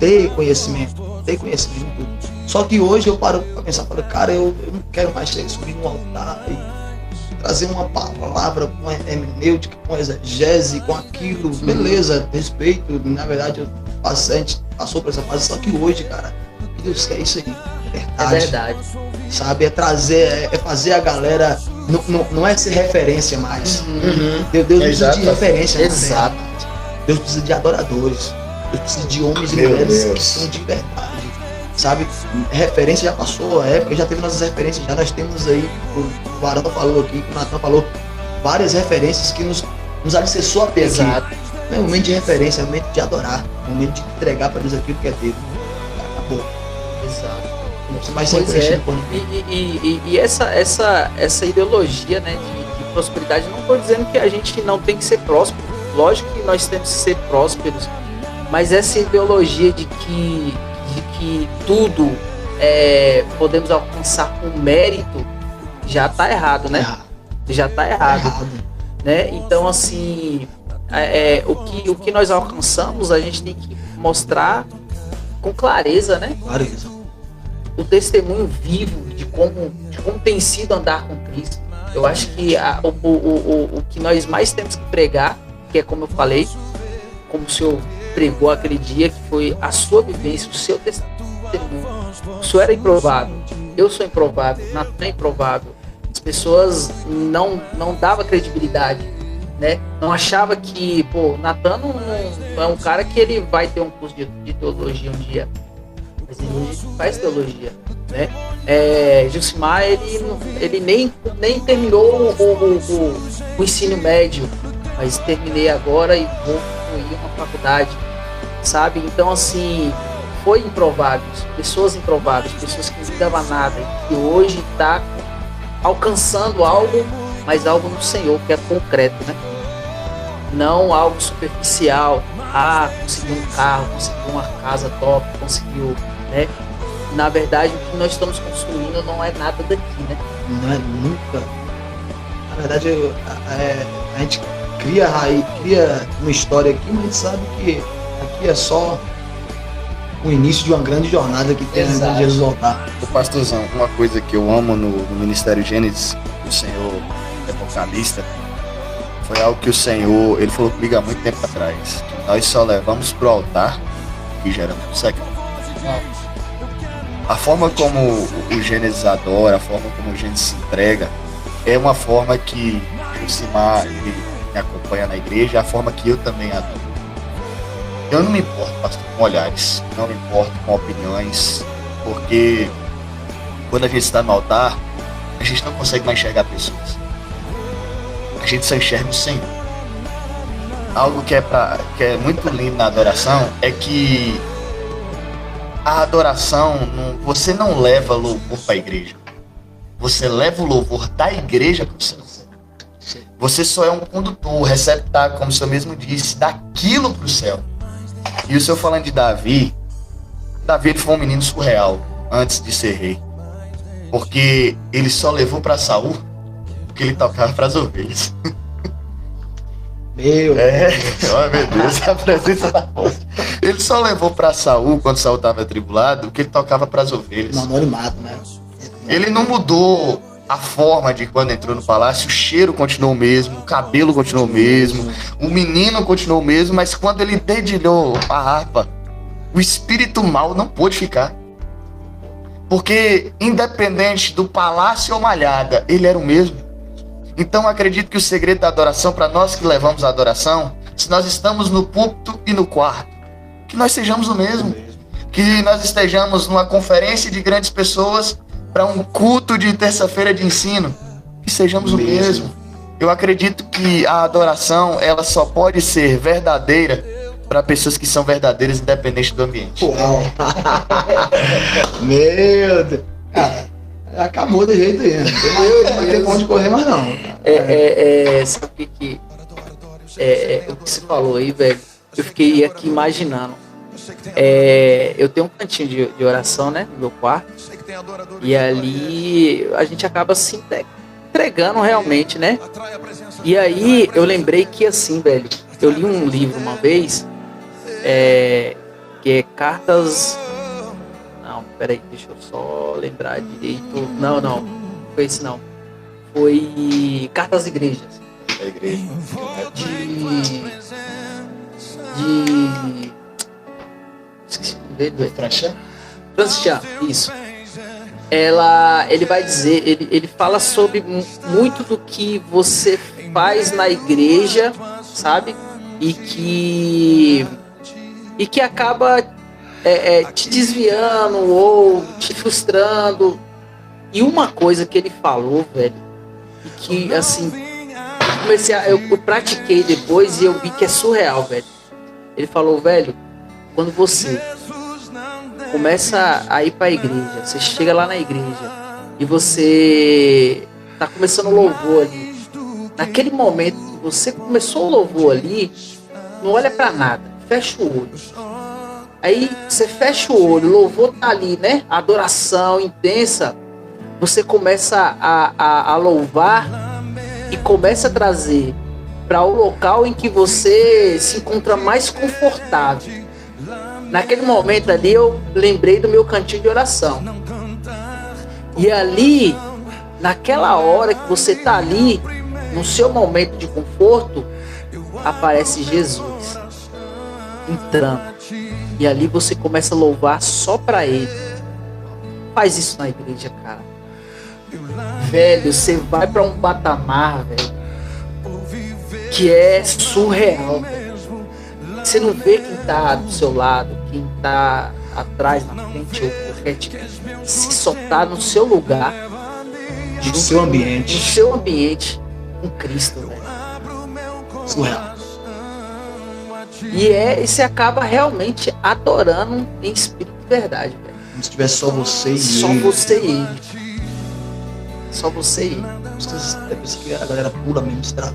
ter conhecimento. Só que hoje eu paro pra pensar, cara, eu não quero mais subir no altar e trazer uma palavra com a hermenêutica, com a exegese, com aquilo, beleza, respeito, na verdade a gente passou por essa fase, só que hoje, cara, que Deus quer isso aí, é verdade. Sabe, é fazer a galera, não é ser referência mais. Deus precisa de referência. Exato. Deus precisa de adoradores. Deus precisa de homens e mulheres que são de verdade. Sabe? Referência já passou a época, já teve nossas referências, já nós temos aí, o Varão falou aqui, o Natan falou, várias referências que nos alicerçou até aqui. Não é um momento de referência, é um momento de adorar, é um momento de entregar para Deus aquilo que é dele. Acabou. Exato. Não precisa mais ser preenchido por ninguém. E essa ideologia, né, de prosperidade, não estou dizendo que a gente não tem que ser próspero. Lógico que nós temos que ser prósperos, mas essa ideologia de que tudo podemos alcançar com mérito já está errado, né? Já está errado. Né? Então, assim, o que nós alcançamos, a gente tem que mostrar com clareza, né? Clareza. O testemunho vivo de como tem sido andar com Cristo. Eu acho que o que nós mais temos que pregar, que é como eu falei, como o Senhor pregou aquele dia, que foi a sua vivência, o seu testemunho. O Senhor era improvável, eu sou improvável, Natan é improvável. As pessoas não davam credibilidade, né? Não achava que, Natan não é um cara que ele vai ter um curso de teologia um dia. Mas ele faz teologia, né? Gilcimar, ele nem terminou o ensino médio, mas terminei agora e vou concluir uma faculdade, sabe? Então, assim, foi improváveis, pessoas improváveis, pessoas que não davam nada, e que hoje está alcançando algo, mas algo no Senhor, que é concreto, né? Não algo superficial. Conseguiu um carro, conseguiu uma casa top, conseguiu, né? Na verdade, o que nós estamos construindo não é nada daqui, né? Não é nunca. Na verdade, a gente cria uma história aqui, mas a gente sabe que aqui é só o início de uma grande jornada que tem antes de Jesus voltar. O pastorzão, uma coisa que eu amo no Ministério Gênesis, o Senhor é vocalista, foi algo que o Senhor, ele falou comigo há muito tempo atrás, que nós só levamos pro altar que geramos um secreto. A forma como o Gênesis adora, a forma como o Gênesis se entrega, é uma forma que o Simar me acompanha na igreja, é a forma que eu também adoro. Eu não me importo, pastor, com olhares, não me importo com opiniões, porque quando a gente está no altar, a gente não consegue mais enxergar pessoas. A gente só enxerga o Senhor. Algo que é muito lindo na adoração é que a adoração, você não leva louvor para a igreja. Você leva o louvor da igreja para o céu. Você só é um condutor, receptáculo, como o senhor mesmo disse, daquilo para o céu. E o senhor falando de Davi ele foi um menino surreal antes de ser rei. Porque ele só levou para Saul porque ele tocava para as ovelhas. Meu Deus, a presença da força. Ele só levou para Saul, quando Saul estava atribulado, porque ele tocava para as ovelhas. No anonimato, né? Ele não mudou a forma de quando entrou no palácio, o cheiro continuou o mesmo, o cabelo continuou o mesmo, o menino continuou o mesmo, mas quando ele dedilhou a harpa, o espírito mau não pôde ficar. Porque, independente do palácio ou malhada, ele era o mesmo. Então, acredito que o segredo da adoração, para nós que levamos a adoração, se nós estamos no púlpito e no quarto, que nós sejamos o mesmo. Que nós estejamos numa conferência de grandes pessoas para um culto de terça-feira de ensino, que sejamos o mesmo. Eu acredito que a adoração, ela só pode ser verdadeira para pessoas que são verdadeiras, independente do ambiente. Uau. Meu Deus. Cara, acabou do jeito aí. Não tem ponto de correr mais não. Sabe o que o que você falou aí, velho? Eu fiquei aqui imaginando. Eu tenho um cantinho de oração, né, no meu quarto, e ali a gente acaba se entregando realmente, né? E aí eu lembrei que assim, velho, eu li um livro uma vez, que é Cartas... Não, peraí, deixa eu só lembrar direito. Não, foi esse não. Foi Cartas às Igrejas. A igreja. Esqueci o nome dele, Francis Chan, isso. Ele vai dizer, ele fala sobre muito do que você faz na igreja, sabe? E que acaba te desviando ou te frustrando. E uma coisa que ele falou, velho, e que assim, eu pratiquei depois e eu vi que é surreal, velho. Ele falou, velho, quando você começa a ir para a igreja, você chega lá na igreja e você tá começando o louvor ali, naquele momento que você começou o louvor ali, não olha para nada, fecha o olho. Aí você fecha o olho, o louvor tá ali, né? A adoração intensa, você começa a louvar e começa a trazer para o local em que você se encontra mais confortável. Naquele momento ali eu lembrei do meu cantinho de oração. E ali, naquela hora que você tá ali, no seu momento de conforto, aparece Jesus entrando. E ali você começa a louvar só para Ele. Faz isso na igreja, cara. Velho, você vai para um patamar, velho, que é surreal, velho. Você não vê quem tá do seu lado, quem tá atrás, na frente ou por reto. Se soltar no seu lugar, no seu ambiente. No seu ambiente, com Cristo, velho. Surreal. E você acaba realmente adorando em espírito de verdade, velho. Como se tivesse só você e só ele. Você e ele. Só você e ele. É por isso que a galera pula mesmo, não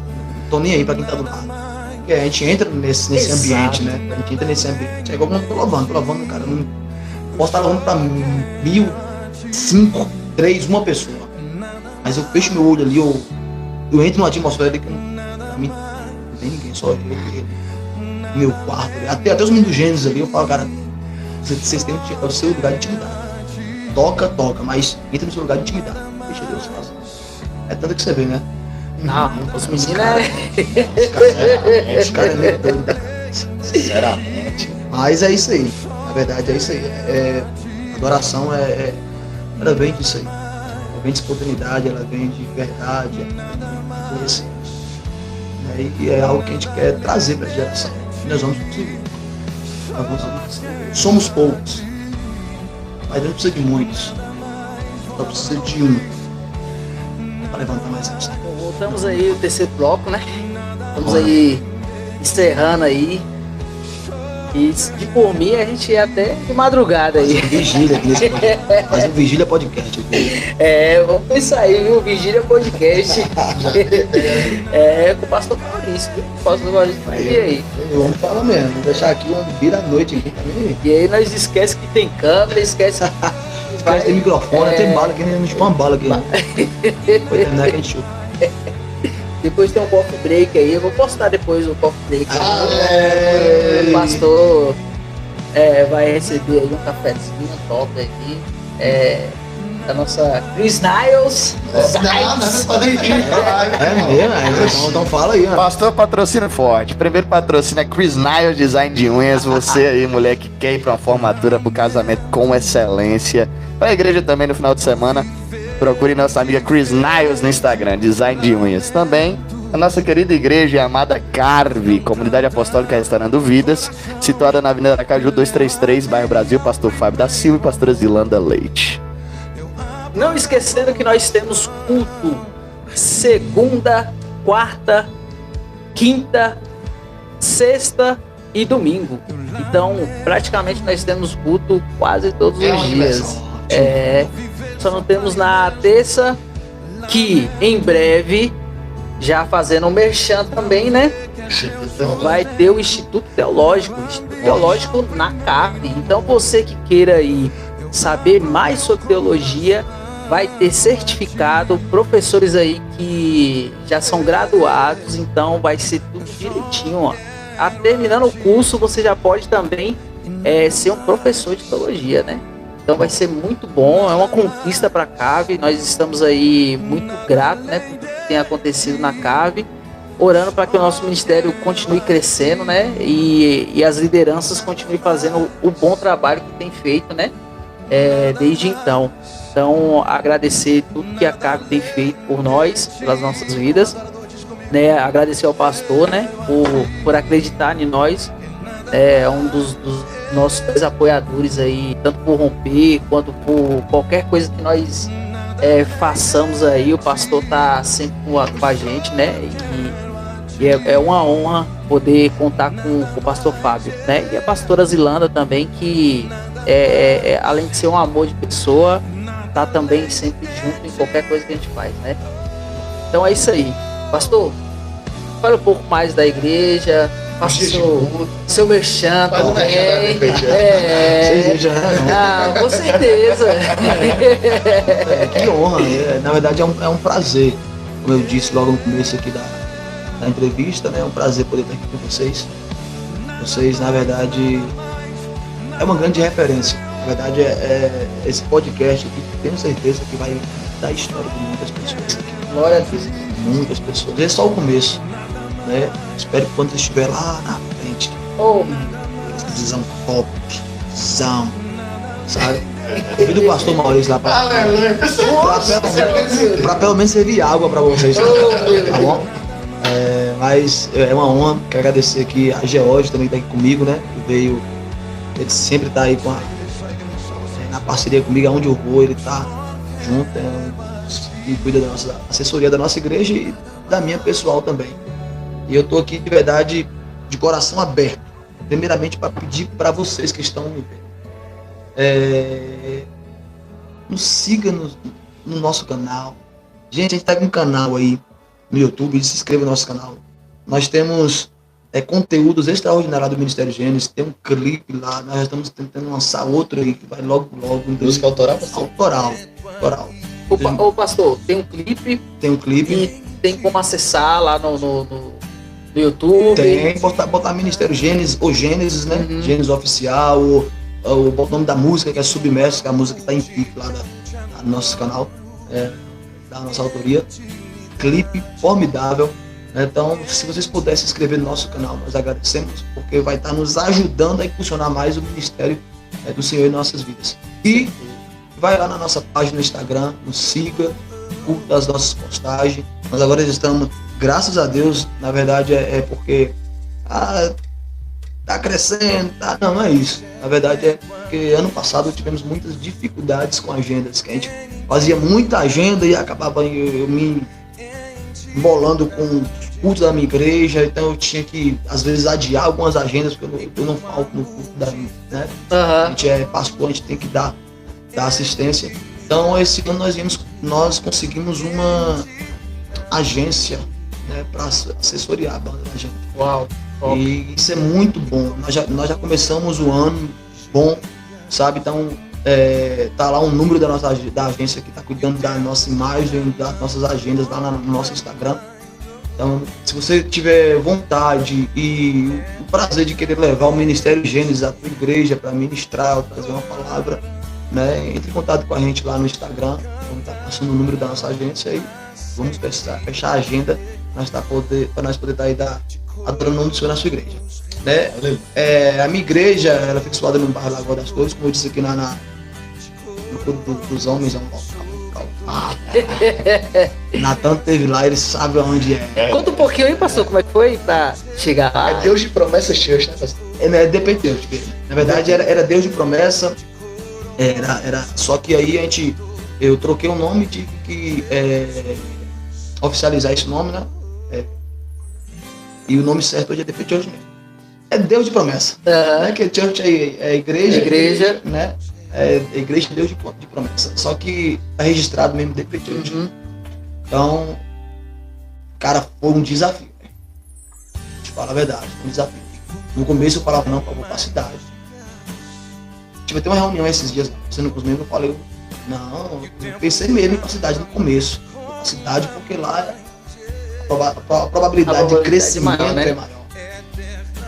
tô nem aí pra quem tá do lado. Porque a gente entra nesse ambiente, né? A gente entra nesse ambiente. É igual quando eu tô lavando, cara. Eu não posso estar lavando pra 1.000, 5, 3, uma pessoa. Mas eu fecho meu olho ali, eu entro numa atmosfera que pra mim não tem ninguém, só eu ele. Meu quarto, até os meninos do Gênesis ali, eu falo, cara, vocês têm o seu lugar de intimidade. Toca, mas entra no seu lugar de intimidade. Deixa Deus fazer. É tanto que você vê, né? Não, os meninos Os caras é meio doido, né? Sinceramente. Mas é isso aí. Na verdade é isso aí. Adoração ela vem disso aí. Ela vem de espontaneidade, ela vem de verdade, ela vem de conhecimento. E é algo que a gente quer trazer para a geração. E nós vamos conseguir. Somos poucos, mas não precisa de muitos. Só precisa de um para levantar mais essa. Voltamos aí o terceiro bloco, né? Estamos aí encerrando aí. E de por mim a gente ia até de madrugada aí. Vigília aqui nesse podcast. Fazer um Vigília Podcast aqui. Vamos com isso aí, viu? Vigília Podcast. Com o pastor Maurício, viu? O pastor Maurício vai vir aí. Vamos falar mesmo, vou deixar aqui onde vira a noite aqui também. E aí nós esquece que tem câmera, esquece que tem microfone, tem bala aqui, não chupa uma bala aqui. Foi terminar que a gente chupa. Depois tem um coffee break aí, eu vou postar depois o coffee break. O pastor vai receber aí um cafezinho top aqui. Da nossa Chris Niles. Então fala aí, mano. Pastor patrocina forte. Primeiro patrocínio é Chris Niles Design de Unhas. Você aí, mulher que quer ir pra uma formatura, pro casamento com excelência. Pra igreja também no final de semana. Procure nossa amiga Chris Niles no Instagram, Design de Unhas. Também a nossa querida igreja amada Carve, Comunidade Apostólica Restaurando Vidas, situada na Avenida Aracaju 233, bairro Brasil, Pastor Fábio da Silva e Pastora Zilanda Leite. Não esquecendo que nós temos culto segunda, quarta, quinta, sexta e domingo. Então, praticamente nós temos culto quase todos os dias. Só não temos na terça, que em breve, já fazendo um merchan também, né? Vai ter o Instituto Teológico na CAP. Então você que queira aí saber mais sobre teologia, vai ter certificado, professores aí que já são graduados, então vai ser tudo direitinho, ó. Terminando o curso, você já pode também ser um professor de teologia, né? Então vai ser muito bom, é uma conquista para a CAV. Nós estamos aí muito gratos, né, por tudo que tem acontecido na CAV, orando para que o nosso ministério continue crescendo, né, e as lideranças continuem fazendo o bom trabalho que tem feito, né, desde então. Então, agradecer tudo que a CAV tem feito por nós, pelas nossas vidas, né, agradecer ao pastor, né, por acreditar em nós. É um dos nossos apoiadores aí, tanto por romper quanto por qualquer coisa que nós façamos aí. O pastor tá sempre com a gente, né? E é uma honra poder contar com o pastor Fábio, né? E a pastora Zilanda também, que além de ser um amor de pessoa, tá também sempre junto em qualquer coisa que a gente faz, né? Então é isso aí. Pastor, fala um pouco mais da igreja. Faça seu merchan também. Com certeza. Que honra. Na verdade é um prazer. Como eu disse logo no começo aqui da entrevista, né? É um prazer poder estar aqui com vocês. Vocês, na verdade, é uma grande referência. Na verdade, esse podcast aqui, tenho certeza que vai dar história para muitas pessoas. Glória a Deus. Muitas pessoas. Esse é só o começo. Né? Espero que quando você estiver lá na frente, visão top, visão, sabe? Convido o pastor Maurício lá pra pelo menos servir água pra vocês, tá bom? Mas é uma honra, quero agradecer aqui a George também tá aqui comigo, né? Ele sempre tá aí na parceria comigo, aonde eu vou, ele tá junto, e cuida da nossa assessoria da nossa igreja e da minha pessoal também. E eu estou aqui de verdade, de coração aberto, primeiramente para pedir para vocês que estão me vendo. Nos siga no nosso canal. Gente, a gente está com um canal aí no YouTube, se inscreva no nosso canal. Nós temos conteúdos extraordinários do Ministério Gênesis, tem um clipe lá, nós estamos tentando lançar outro aí, que vai logo. Música autoral? Autoral. Ô pastor, tem um clipe. E tem como acessar lá no YouTube. Tem, botar Ministério Gênesis, ou Gênesis, né? Uhum. Gênesis Oficial, o nome da música, que é Submerso, que é a música que está em pique lá no nosso canal. da nossa autoria. Clipe formidável. Então, se vocês pudessem se inscrever no nosso canal, nós agradecemos, porque vai estar nos ajudando a impulsionar mais o ministério do Senhor em nossas vidas. E vai lá na nossa página no Instagram, nos siga, curta as nossas postagens. Nós agora estamos, graças a Deus, na verdade é porque tá crescendo, tá? Não é isso. Na verdade é porque ano passado tivemos muitas dificuldades com agendas, que a gente fazia muita agenda e acabava eu me embolando com o culto da minha igreja, então eu tinha que, às vezes, adiar algumas agendas, porque eu não falto no culto da minha, né? A gente é pastor, a gente tem que dar assistência. Então, esse ano nós conseguimos uma agência, né, para assessoriar a banda da gente. Uau! Top. E isso é muito bom. Nós já começamos o ano bom, sabe? Então, tá lá um número da agência que está cuidando da nossa imagem, das nossas agendas lá no nosso Instagram. Então, se você tiver vontade e o prazer de querer levar o Ministério Gênesis à tua igreja para ministrar, trazer uma palavra, né, entre em contato com a gente lá no Instagram. Vamos estar passando o número da nossa agência e vamos fechar a agenda para nós poder estar aí adorando o nome do Senhor na sua igreja. Né? A minha igreja, ela fica situada no bairro Lagoa das Flores, como eu disse aqui no culto dos homens, é um local. Natan teve lá, ele sabe aonde é. Conta um pouquinho aí, pastor, como é que foi pra chegar lá? É Deus de promessas cheias, né, pastor? Depende de Deus. Na verdade, era Deus de promessa. Só que aí eu troquei o nome, tive que oficializar esse nome, né? E o nome certo hoje é The Church mesmo. É Deus de promessa. Né? Que Church é igreja, né? É igreja de Deus de promessa. Só que tá registrado mesmo The Church. Então, cara, foi um desafio. Te falo a verdade, foi um desafio. No começo eu falava, não, eu vou pra cidade. Tive até uma reunião esses dias, sendo com os membros, eu falei, não, eu pensei mesmo em ir pra cidade no começo. Vou pra cidade porque lá a probabilidade de crescimento é maior.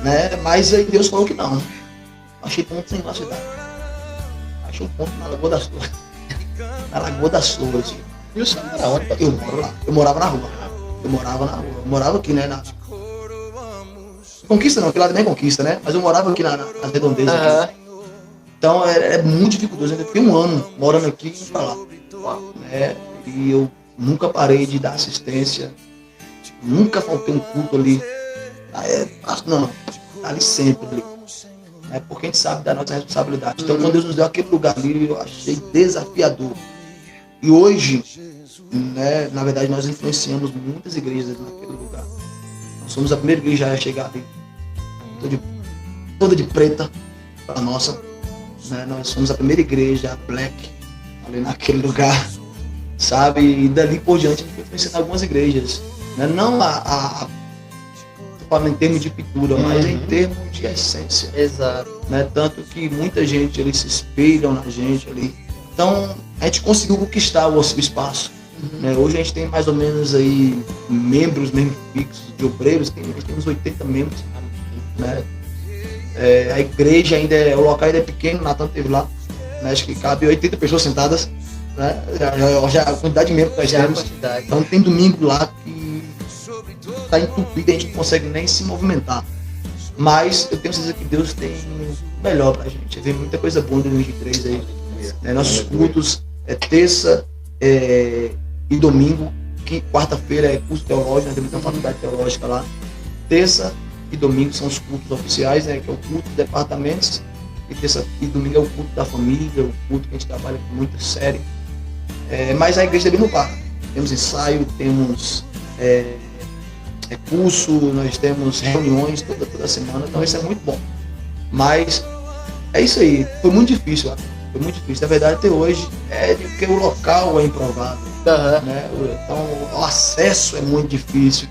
Né? Mas aí Deus falou que não. Achei ponto sem ir na cidade. Achei um ponto na Lagoa das Flores. Na Lagoa das Flores. E o senhor era onde? Eu moro lá. Eu morava na rua. Eu morava aqui, né? Conquista não, porque lá também é Conquista, né? Mas eu morava aqui nas redondezas. Aqui. Então é muito dificultoso. Eu fiquei um ano morando aqui e pra lá. Né? E eu nunca parei de dar assistência. Nunca faltei um culto ali. Não, ali sempre ali. Porque a gente sabe da nossa responsabilidade. Então, quando Deus nos deu aquele lugar ali, eu achei desafiador. E hoje, né, na verdade, nós influenciamos muitas igrejas naquele lugar. Nós somos a primeira igreja a chegar ali, toda de preta, a nossa. Né? Nós somos a primeira igreja black ali naquele lugar, sabe? E dali por diante, a gente foi influenciando algumas igrejas. Né? Não em termos de pintura, mas em termos de essência. Exato. Né? Tanto que muita gente ali se espelham na gente ali. Então, a gente conseguiu conquistar o espaço. Né? Hoje a gente tem mais ou menos aí membros mesmo fixos, de obreiros, a gente tem uns 80 membros. Né? A igreja o local ainda é pequeno, o Natan teve lá. Né? Acho que cabe 80 pessoas sentadas. Né? Já a quantidade de membros que nós temos. Então tem domingo lá que está entupido, a gente não consegue nem se movimentar. Mas eu tenho certeza que Deus tem o melhor pra gente. Vem muita coisa boa em 2023 aí. Nossos cultos terça e domingo, que quarta-feira é curso teológico, nós temos uma faculdade teológica lá. Terça e domingo são os cultos oficiais, né, que é o culto dos departamentos. E terça e domingo é o culto da família, o culto que a gente trabalha com muita série. Mas a igreja também não para. Temos ensaio, temos curso, nós temos reuniões toda semana, então isso é muito bom. Mas é isso aí, foi muito difícil, foi muito difícil. Na verdade, até hoje, porque o local é improvável, né? Então o acesso é muito difícil,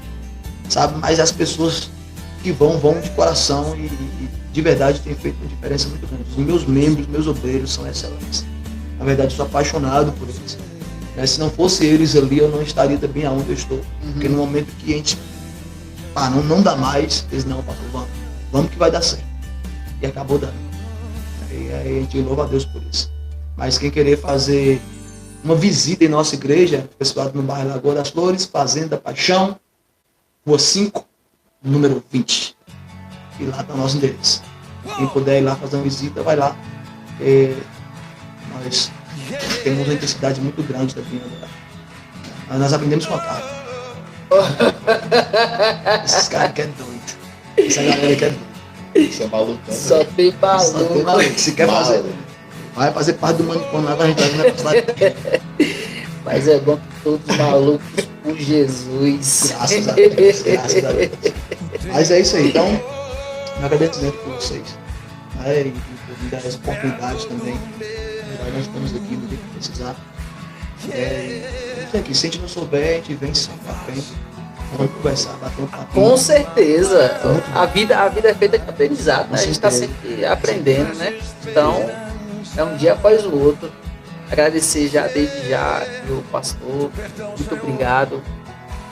sabe? Mas as pessoas que vão de coração e de verdade tem feito uma diferença muito grande. Os meus membros, meus obreiros são excelentes. Na verdade, eu sou apaixonado por eles. Né? Se não fosse eles ali, eu não estaria também aonde eu estou. Porque no momento que a gente não dá mais, eles não, pastor, vamos que vai dar certo. E acabou dando. E aí a gente louva a Deus por isso. Mas quem querer fazer uma visita em nossa igreja, pessoal no bairro Lagoa das Flores, Fazenda Paixão, Rua 5, número 20. E lá está o nosso endereço. Quem puder ir lá fazer uma visita, vai lá. Nós temos uma intensidade muito grande também agora. Mas nós aprendemos com a cara. Esses caras que é doido. Essa galera que é doido. Isso é maluco. Só tem maluco. Se quer fazer, vai fazer parte do manicômio lá, a gente vai vir. Mas é bom que todos malucos por Jesus. Graças a Deus, graças a Deus. Mas é isso aí, então, meu agradecimento por vocês. E por me dar essa oportunidade também. Nós estamos aqui no dia que precisar. Aqui, se a gente não souber, a gente vem só pra frente. Vamos conversar, bater um papo. Com certeza. A vida é feita de aprendizado, né? A gente está sempre aprendendo, né? Então, é um dia após o outro. Agradecer já, desde já, meu pastor. Muito obrigado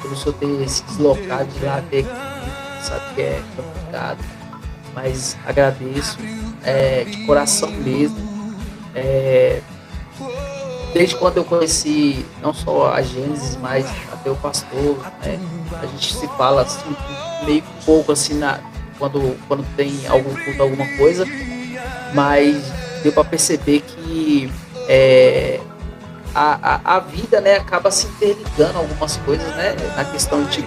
pelo senhor ter se deslocado de lá até aqui. Sabe que é complicado. Mas agradeço de coração mesmo. Desde quando eu conheci não só a Gênesis, mas até o pastor, né? A gente se fala assim, meio pouco assim, quando tem alguma coisa, mas deu para perceber que a vida, né, acaba se interligando algumas coisas, né? Na questão de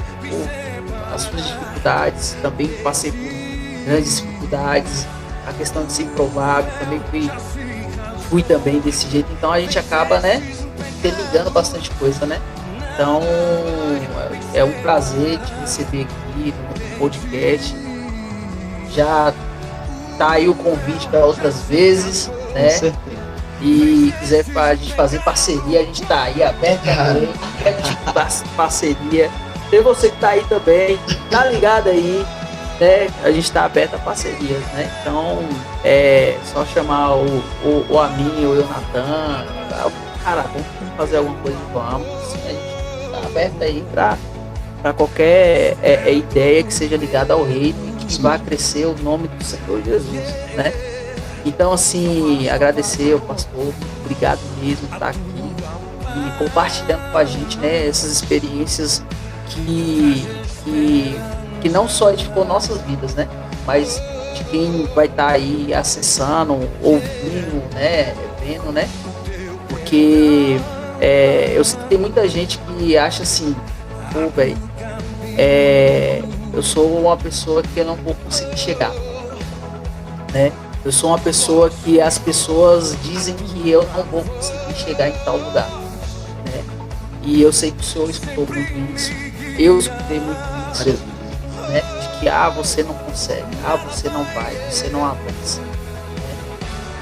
as suas dificuldades, também passei por grandes dificuldades, a questão de ser improvável, também fui também desse jeito, então a gente acaba, né, interligando bastante coisa, né? Então é um prazer te receber aqui no podcast. Já tá aí o convite para outras vezes, né? Com certeza. E quiser a gente fazer parceria, a gente tá aí aberto também, parceria. Tem você que tá aí também, tá ligado aí, né? A gente tá aberto a parcerias, né? Então é só chamar o Aminho, o Natan, cara, vamos fazer alguma coisa, vamos. Assim, a gente tá aberto aí para qualquer ideia que seja ligada ao reino e que vá crescer o nome do Senhor Jesus, né? Então, assim, agradecer ao pastor, obrigado mesmo por estar aqui e compartilhando com a gente, né, essas experiências que não só edificou nossas vidas, né, mas de quem vai estar aí acessando, ouvindo, né, vendo, né, porque eu sei que tem muita gente que acha assim, pô, velho, eu sou uma pessoa que eu não vou conseguir chegar, né. Eu sou uma pessoa que as pessoas dizem que eu não vou conseguir chegar em tal lugar, né? E eu sei que o Senhor escutou muito isso. Eu escutei muito isso, né? De que você não consegue, você não vai, você não avança, né?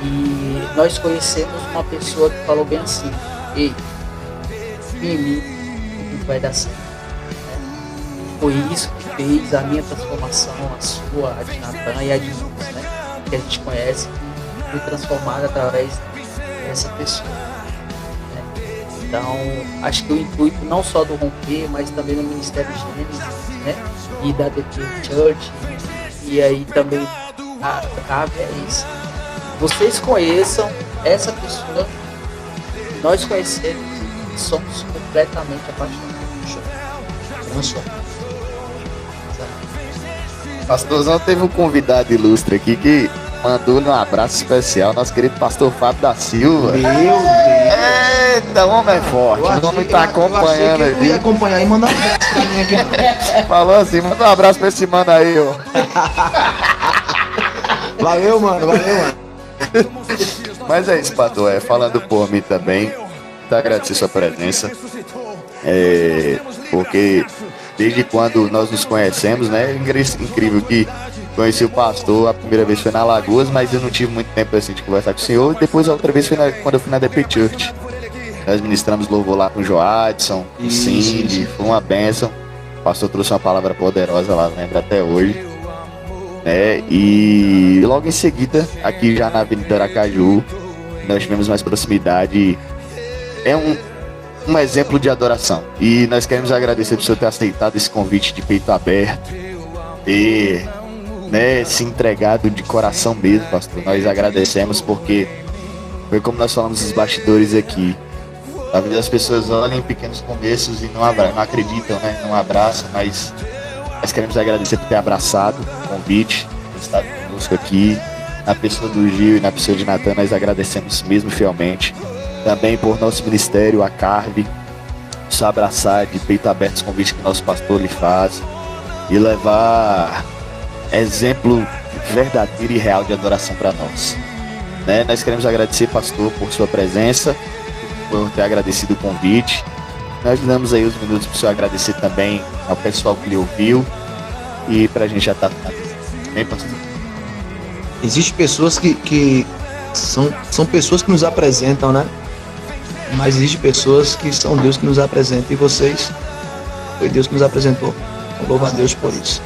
E nós conhecemos uma pessoa que falou bem assim: ei, em mim tudo vai dar certo, né? Foi isso que fez a minha transformação, a sua, a de Natan e a de Lucas, né? Que a gente conhece, que foi transformada através dessa pessoa, né? Então, acho que o intuito não só do Romper, mas também no Ministério Gênesis, né? E da DT Church, e aí também a CAV é isso. Vocês conheçam essa pessoa, nós conhecemos e somos completamente apaixonados. Não só. Pastorzão teve um convidado ilustre aqui que mandou-lhe um abraço especial, nosso querido pastor Fábio da Silva. Meu Deus! Eita, o homem é forte, o homem tá acompanhando eu ali. ia acompanhar e mandar um abraço pra mim aqui. Falou assim, manda um abraço pra esse mano aí, ó. Valeu, mano. Mas é isso, pastor, falando por mim também, tá agradecer sua presença. Porque desde quando nós nos conhecemos, né? Incrível que conheci o pastor, a primeira vez foi na Lagoas, mas eu não tive muito tempo assim de conversar com o senhor. E depois a outra vez foi quando eu fui na DP Church. Nós ministramos louvor lá com o Joadson, o Cindy, foi uma bênção. O pastor trouxe uma palavra poderosa lá, lembro até hoje, né? E logo em seguida, aqui já na Avenida Aracaju, nós tivemos mais proximidade. É um exemplo de adoração. E nós queremos agradecer por senhor ter aceitado esse convite de peito aberto, ter, né, se entregado de coração mesmo, pastor. Nós agradecemos porque foi como nós falamos nos bastidores aqui. Talvez as pessoas olhem em pequenos começos e não acreditam, né? Não abraçam, mas nós queremos agradecer por ter abraçado o convite, por estar conosco aqui. Na pessoa do Gil e na pessoa de Natan, nós agradecemos mesmo fielmente. Também por nosso ministério, a Carve, só abraçar de peito aberto os convites que o nosso pastor lhe faz e levar exemplo verdadeiro e real de adoração para nós. Né? Nós queremos agradecer, pastor, por sua presença, por ter agradecido o convite. Nós damos aí os minutos para o senhor agradecer também ao pessoal que lhe ouviu e para a gente já estar bem, pastor. Existem pessoas que são pessoas que nos apresentam, né? Mas existem pessoas que são Deus que nos apresenta, e vocês, foi Deus que nos apresentou. Então, louvo a Deus por isso.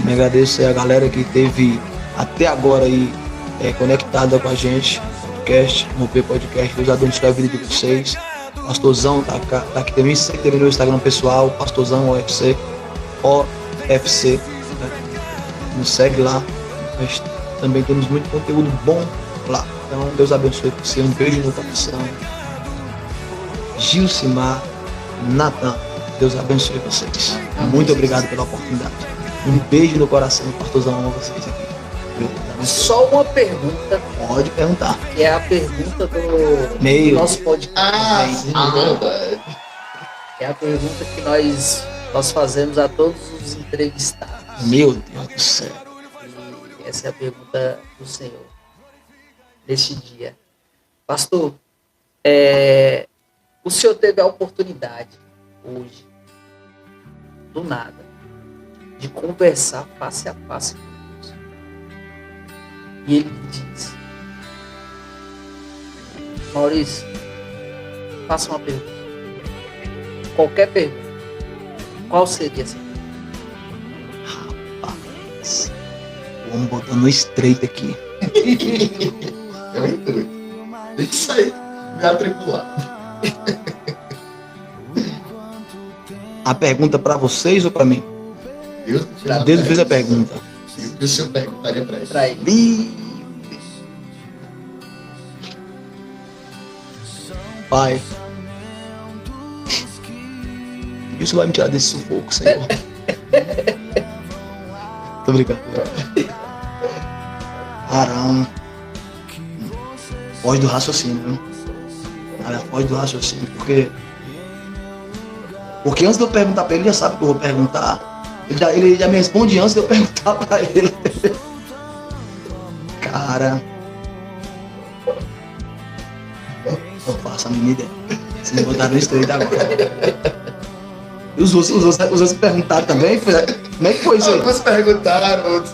Me agradeço a galera que esteve até agora aí conectada com a gente, podcast, Romper Podcast. Deus abençoe a vida de vocês. Pastorzão tá aqui também, segue também no Instagram pessoal, Pastorzão OFC, né? Nos segue lá. Nós também temos muito conteúdo bom lá. Então, Deus abençoe você. Um beijo no coração. Gilcimar, Natan, Deus abençoe vocês. Muito obrigado pela oportunidade. Um beijo no coração, pastorzão, amo vocês aqui. Só uma pergunta. Pode perguntar. Que é a pergunta do nosso podcast. Sim, verdade. É a pergunta que nós fazemos a todos os entrevistados. Meu Deus do céu. E essa é a pergunta do Senhor neste dia. Pastor, o senhor teve a oportunidade hoje, do nada, de conversar face a face com Deus. E ele me diz: Maurício, faça uma pergunta. Qualquer pergunta. Qual seria essa pergunta? Rapaz, o homem botando no estreito aqui. Eu entendo. Tem que sair, me atribular. A pergunta pra vocês ou pra mim? Deus fez a pergunta. E o que o senhor perguntaria pra ele? Pra ele. Pai, isso vai me tirar desse sufoco, Senhor. Tô brincando. Arão. Foge do raciocínio, viu? Cara, foge do raciocínio, porque antes de eu perguntar pra ele, ele já sabe o que eu vou perguntar. Ele já me responde antes de eu perguntar pra ele. Cara, não faço a mínima ideia. Vocês me botaram no estreito agora. E os outros perguntaram também? Como é que foi isso aí? Alguns perguntaram, outros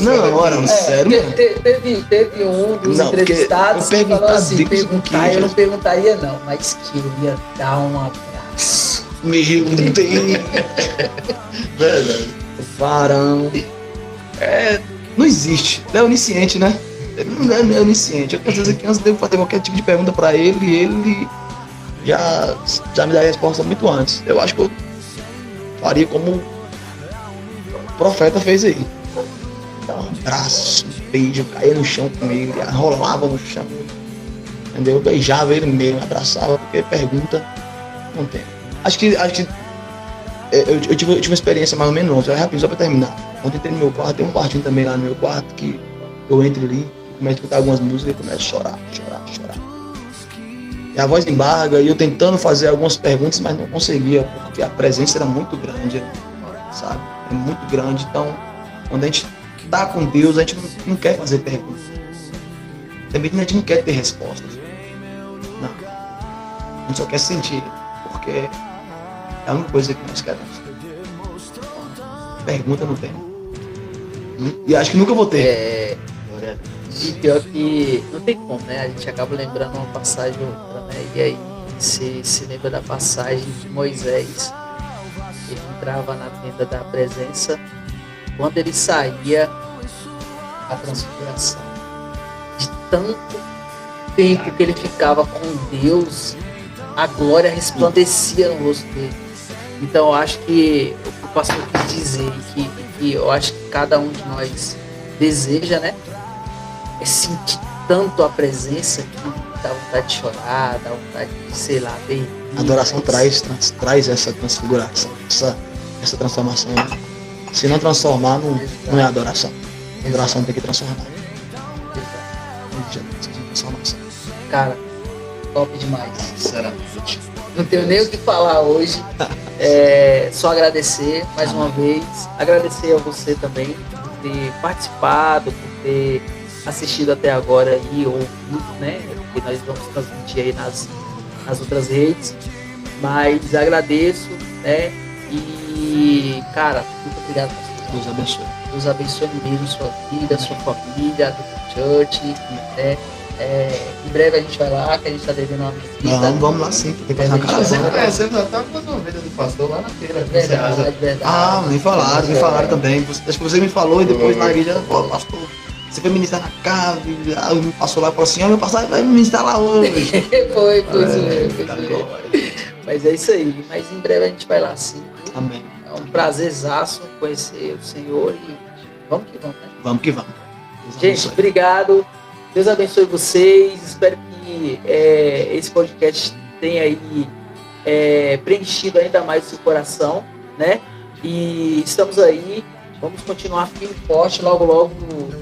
Não, ora, sério mesmo. Teve um dos entrevistados que falou assim: perguntar, eu não perguntaria não, mas queria dar um abraço. Meu Deus. Verdade. Varão. Não existe. Ele é onisciente, né? Ele não é onisciente. Eu penso que antes de eu fazer qualquer tipo de pergunta pra ele já me daria a resposta muito antes. Eu acho que eu faria como o profeta fez aí. Dar um abraço, um beijo, caía no chão com ele, rolava no chão. Entendeu? Eu beijava ele mesmo, abraçava, porque pergunta não tem. Acho que eu tive uma experiência mais ou menos ontem, rapidinho, só pra terminar. Ontem entrei no meu quarto, tem um quartinho também lá no meu quarto, que eu entro ali, começo a escutar algumas músicas e começo a chorar. E a voz embarga, e eu tentando fazer algumas perguntas, mas não conseguia, porque a presença era muito grande, sabe? É muito grande, então, quando a gente tá com Deus, a gente não quer fazer perguntas. Também a gente não quer ter respostas. Não. A gente só quer sentir, porque é a única coisa que nós queremos. Pergunta não tem. E acho que nunca vou ter. E pior que não tem como, né? A gente acaba lembrando uma passagem ou outra, né? E aí se lembra da passagem de Moisés. Ele entrava na tenda da presença. Quando ele saía, a transfiguração. De tanto tempo que ele ficava com Deus, a glória resplandecia no rosto dele. Então eu acho que o que o pastor quis dizer, que eu acho que cada um de nós deseja, né? É sentir tanto a presença dá vontade de chorar, dá vontade de, sei lá, bem. A adoração traz essa transfiguração, essa transformação. Né? Se não transformar, não é adoração. A adoração tem que transformar. Transformação. Cara, top demais. Sinceramente. Não tenho nem o que falar hoje. Só agradecer mais uma vez. Agradecer a você também por ter participado, por ter assistido até agora e ouvido, né? Porque nós vamos transmitir aí nas outras redes. Mas agradeço, né? E, cara, muito obrigado por você. Deus abençoe. Deus abençoe mesmo sua vida, sua família, do church, né? Em breve a gente vai lá, que a gente tá devendo uma visita. Vamos lá sim, tem que fazer uma caravana. Você conhecendo até as ovelhas do pastor lá na feira. Verdade. Me falaram também. Acho que você me falou e depois na igreja, pô, pastor, você foi ministrar na casa, me passou lá e falou assim, meu pastor vai ministrar lá hoje. Foi isso mesmo. Mas é isso aí, mas em breve a gente vai lá sim. Amém. É um prazerzaço conhecer o Senhor e vamos que vamos, né? Vamos que vamos. Gente, obrigado. Deus abençoe vocês. Espero que esse podcast tenha aí preenchido ainda mais o seu coração, né? E estamos aí. Vamos continuar firme e forte. Logo, logo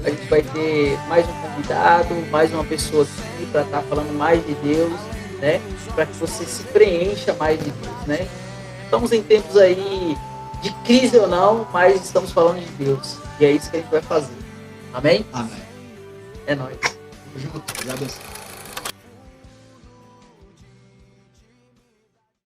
a gente vai ter mais um convidado, mais uma pessoa aqui para estar falando mais de Deus, né? Para que você se preencha mais de Deus, né? Estamos em tempos aí de crise ou não, mas estamos falando de Deus. E é isso que a gente vai fazer. Amém? Amém. É nóis. Deus abençoe.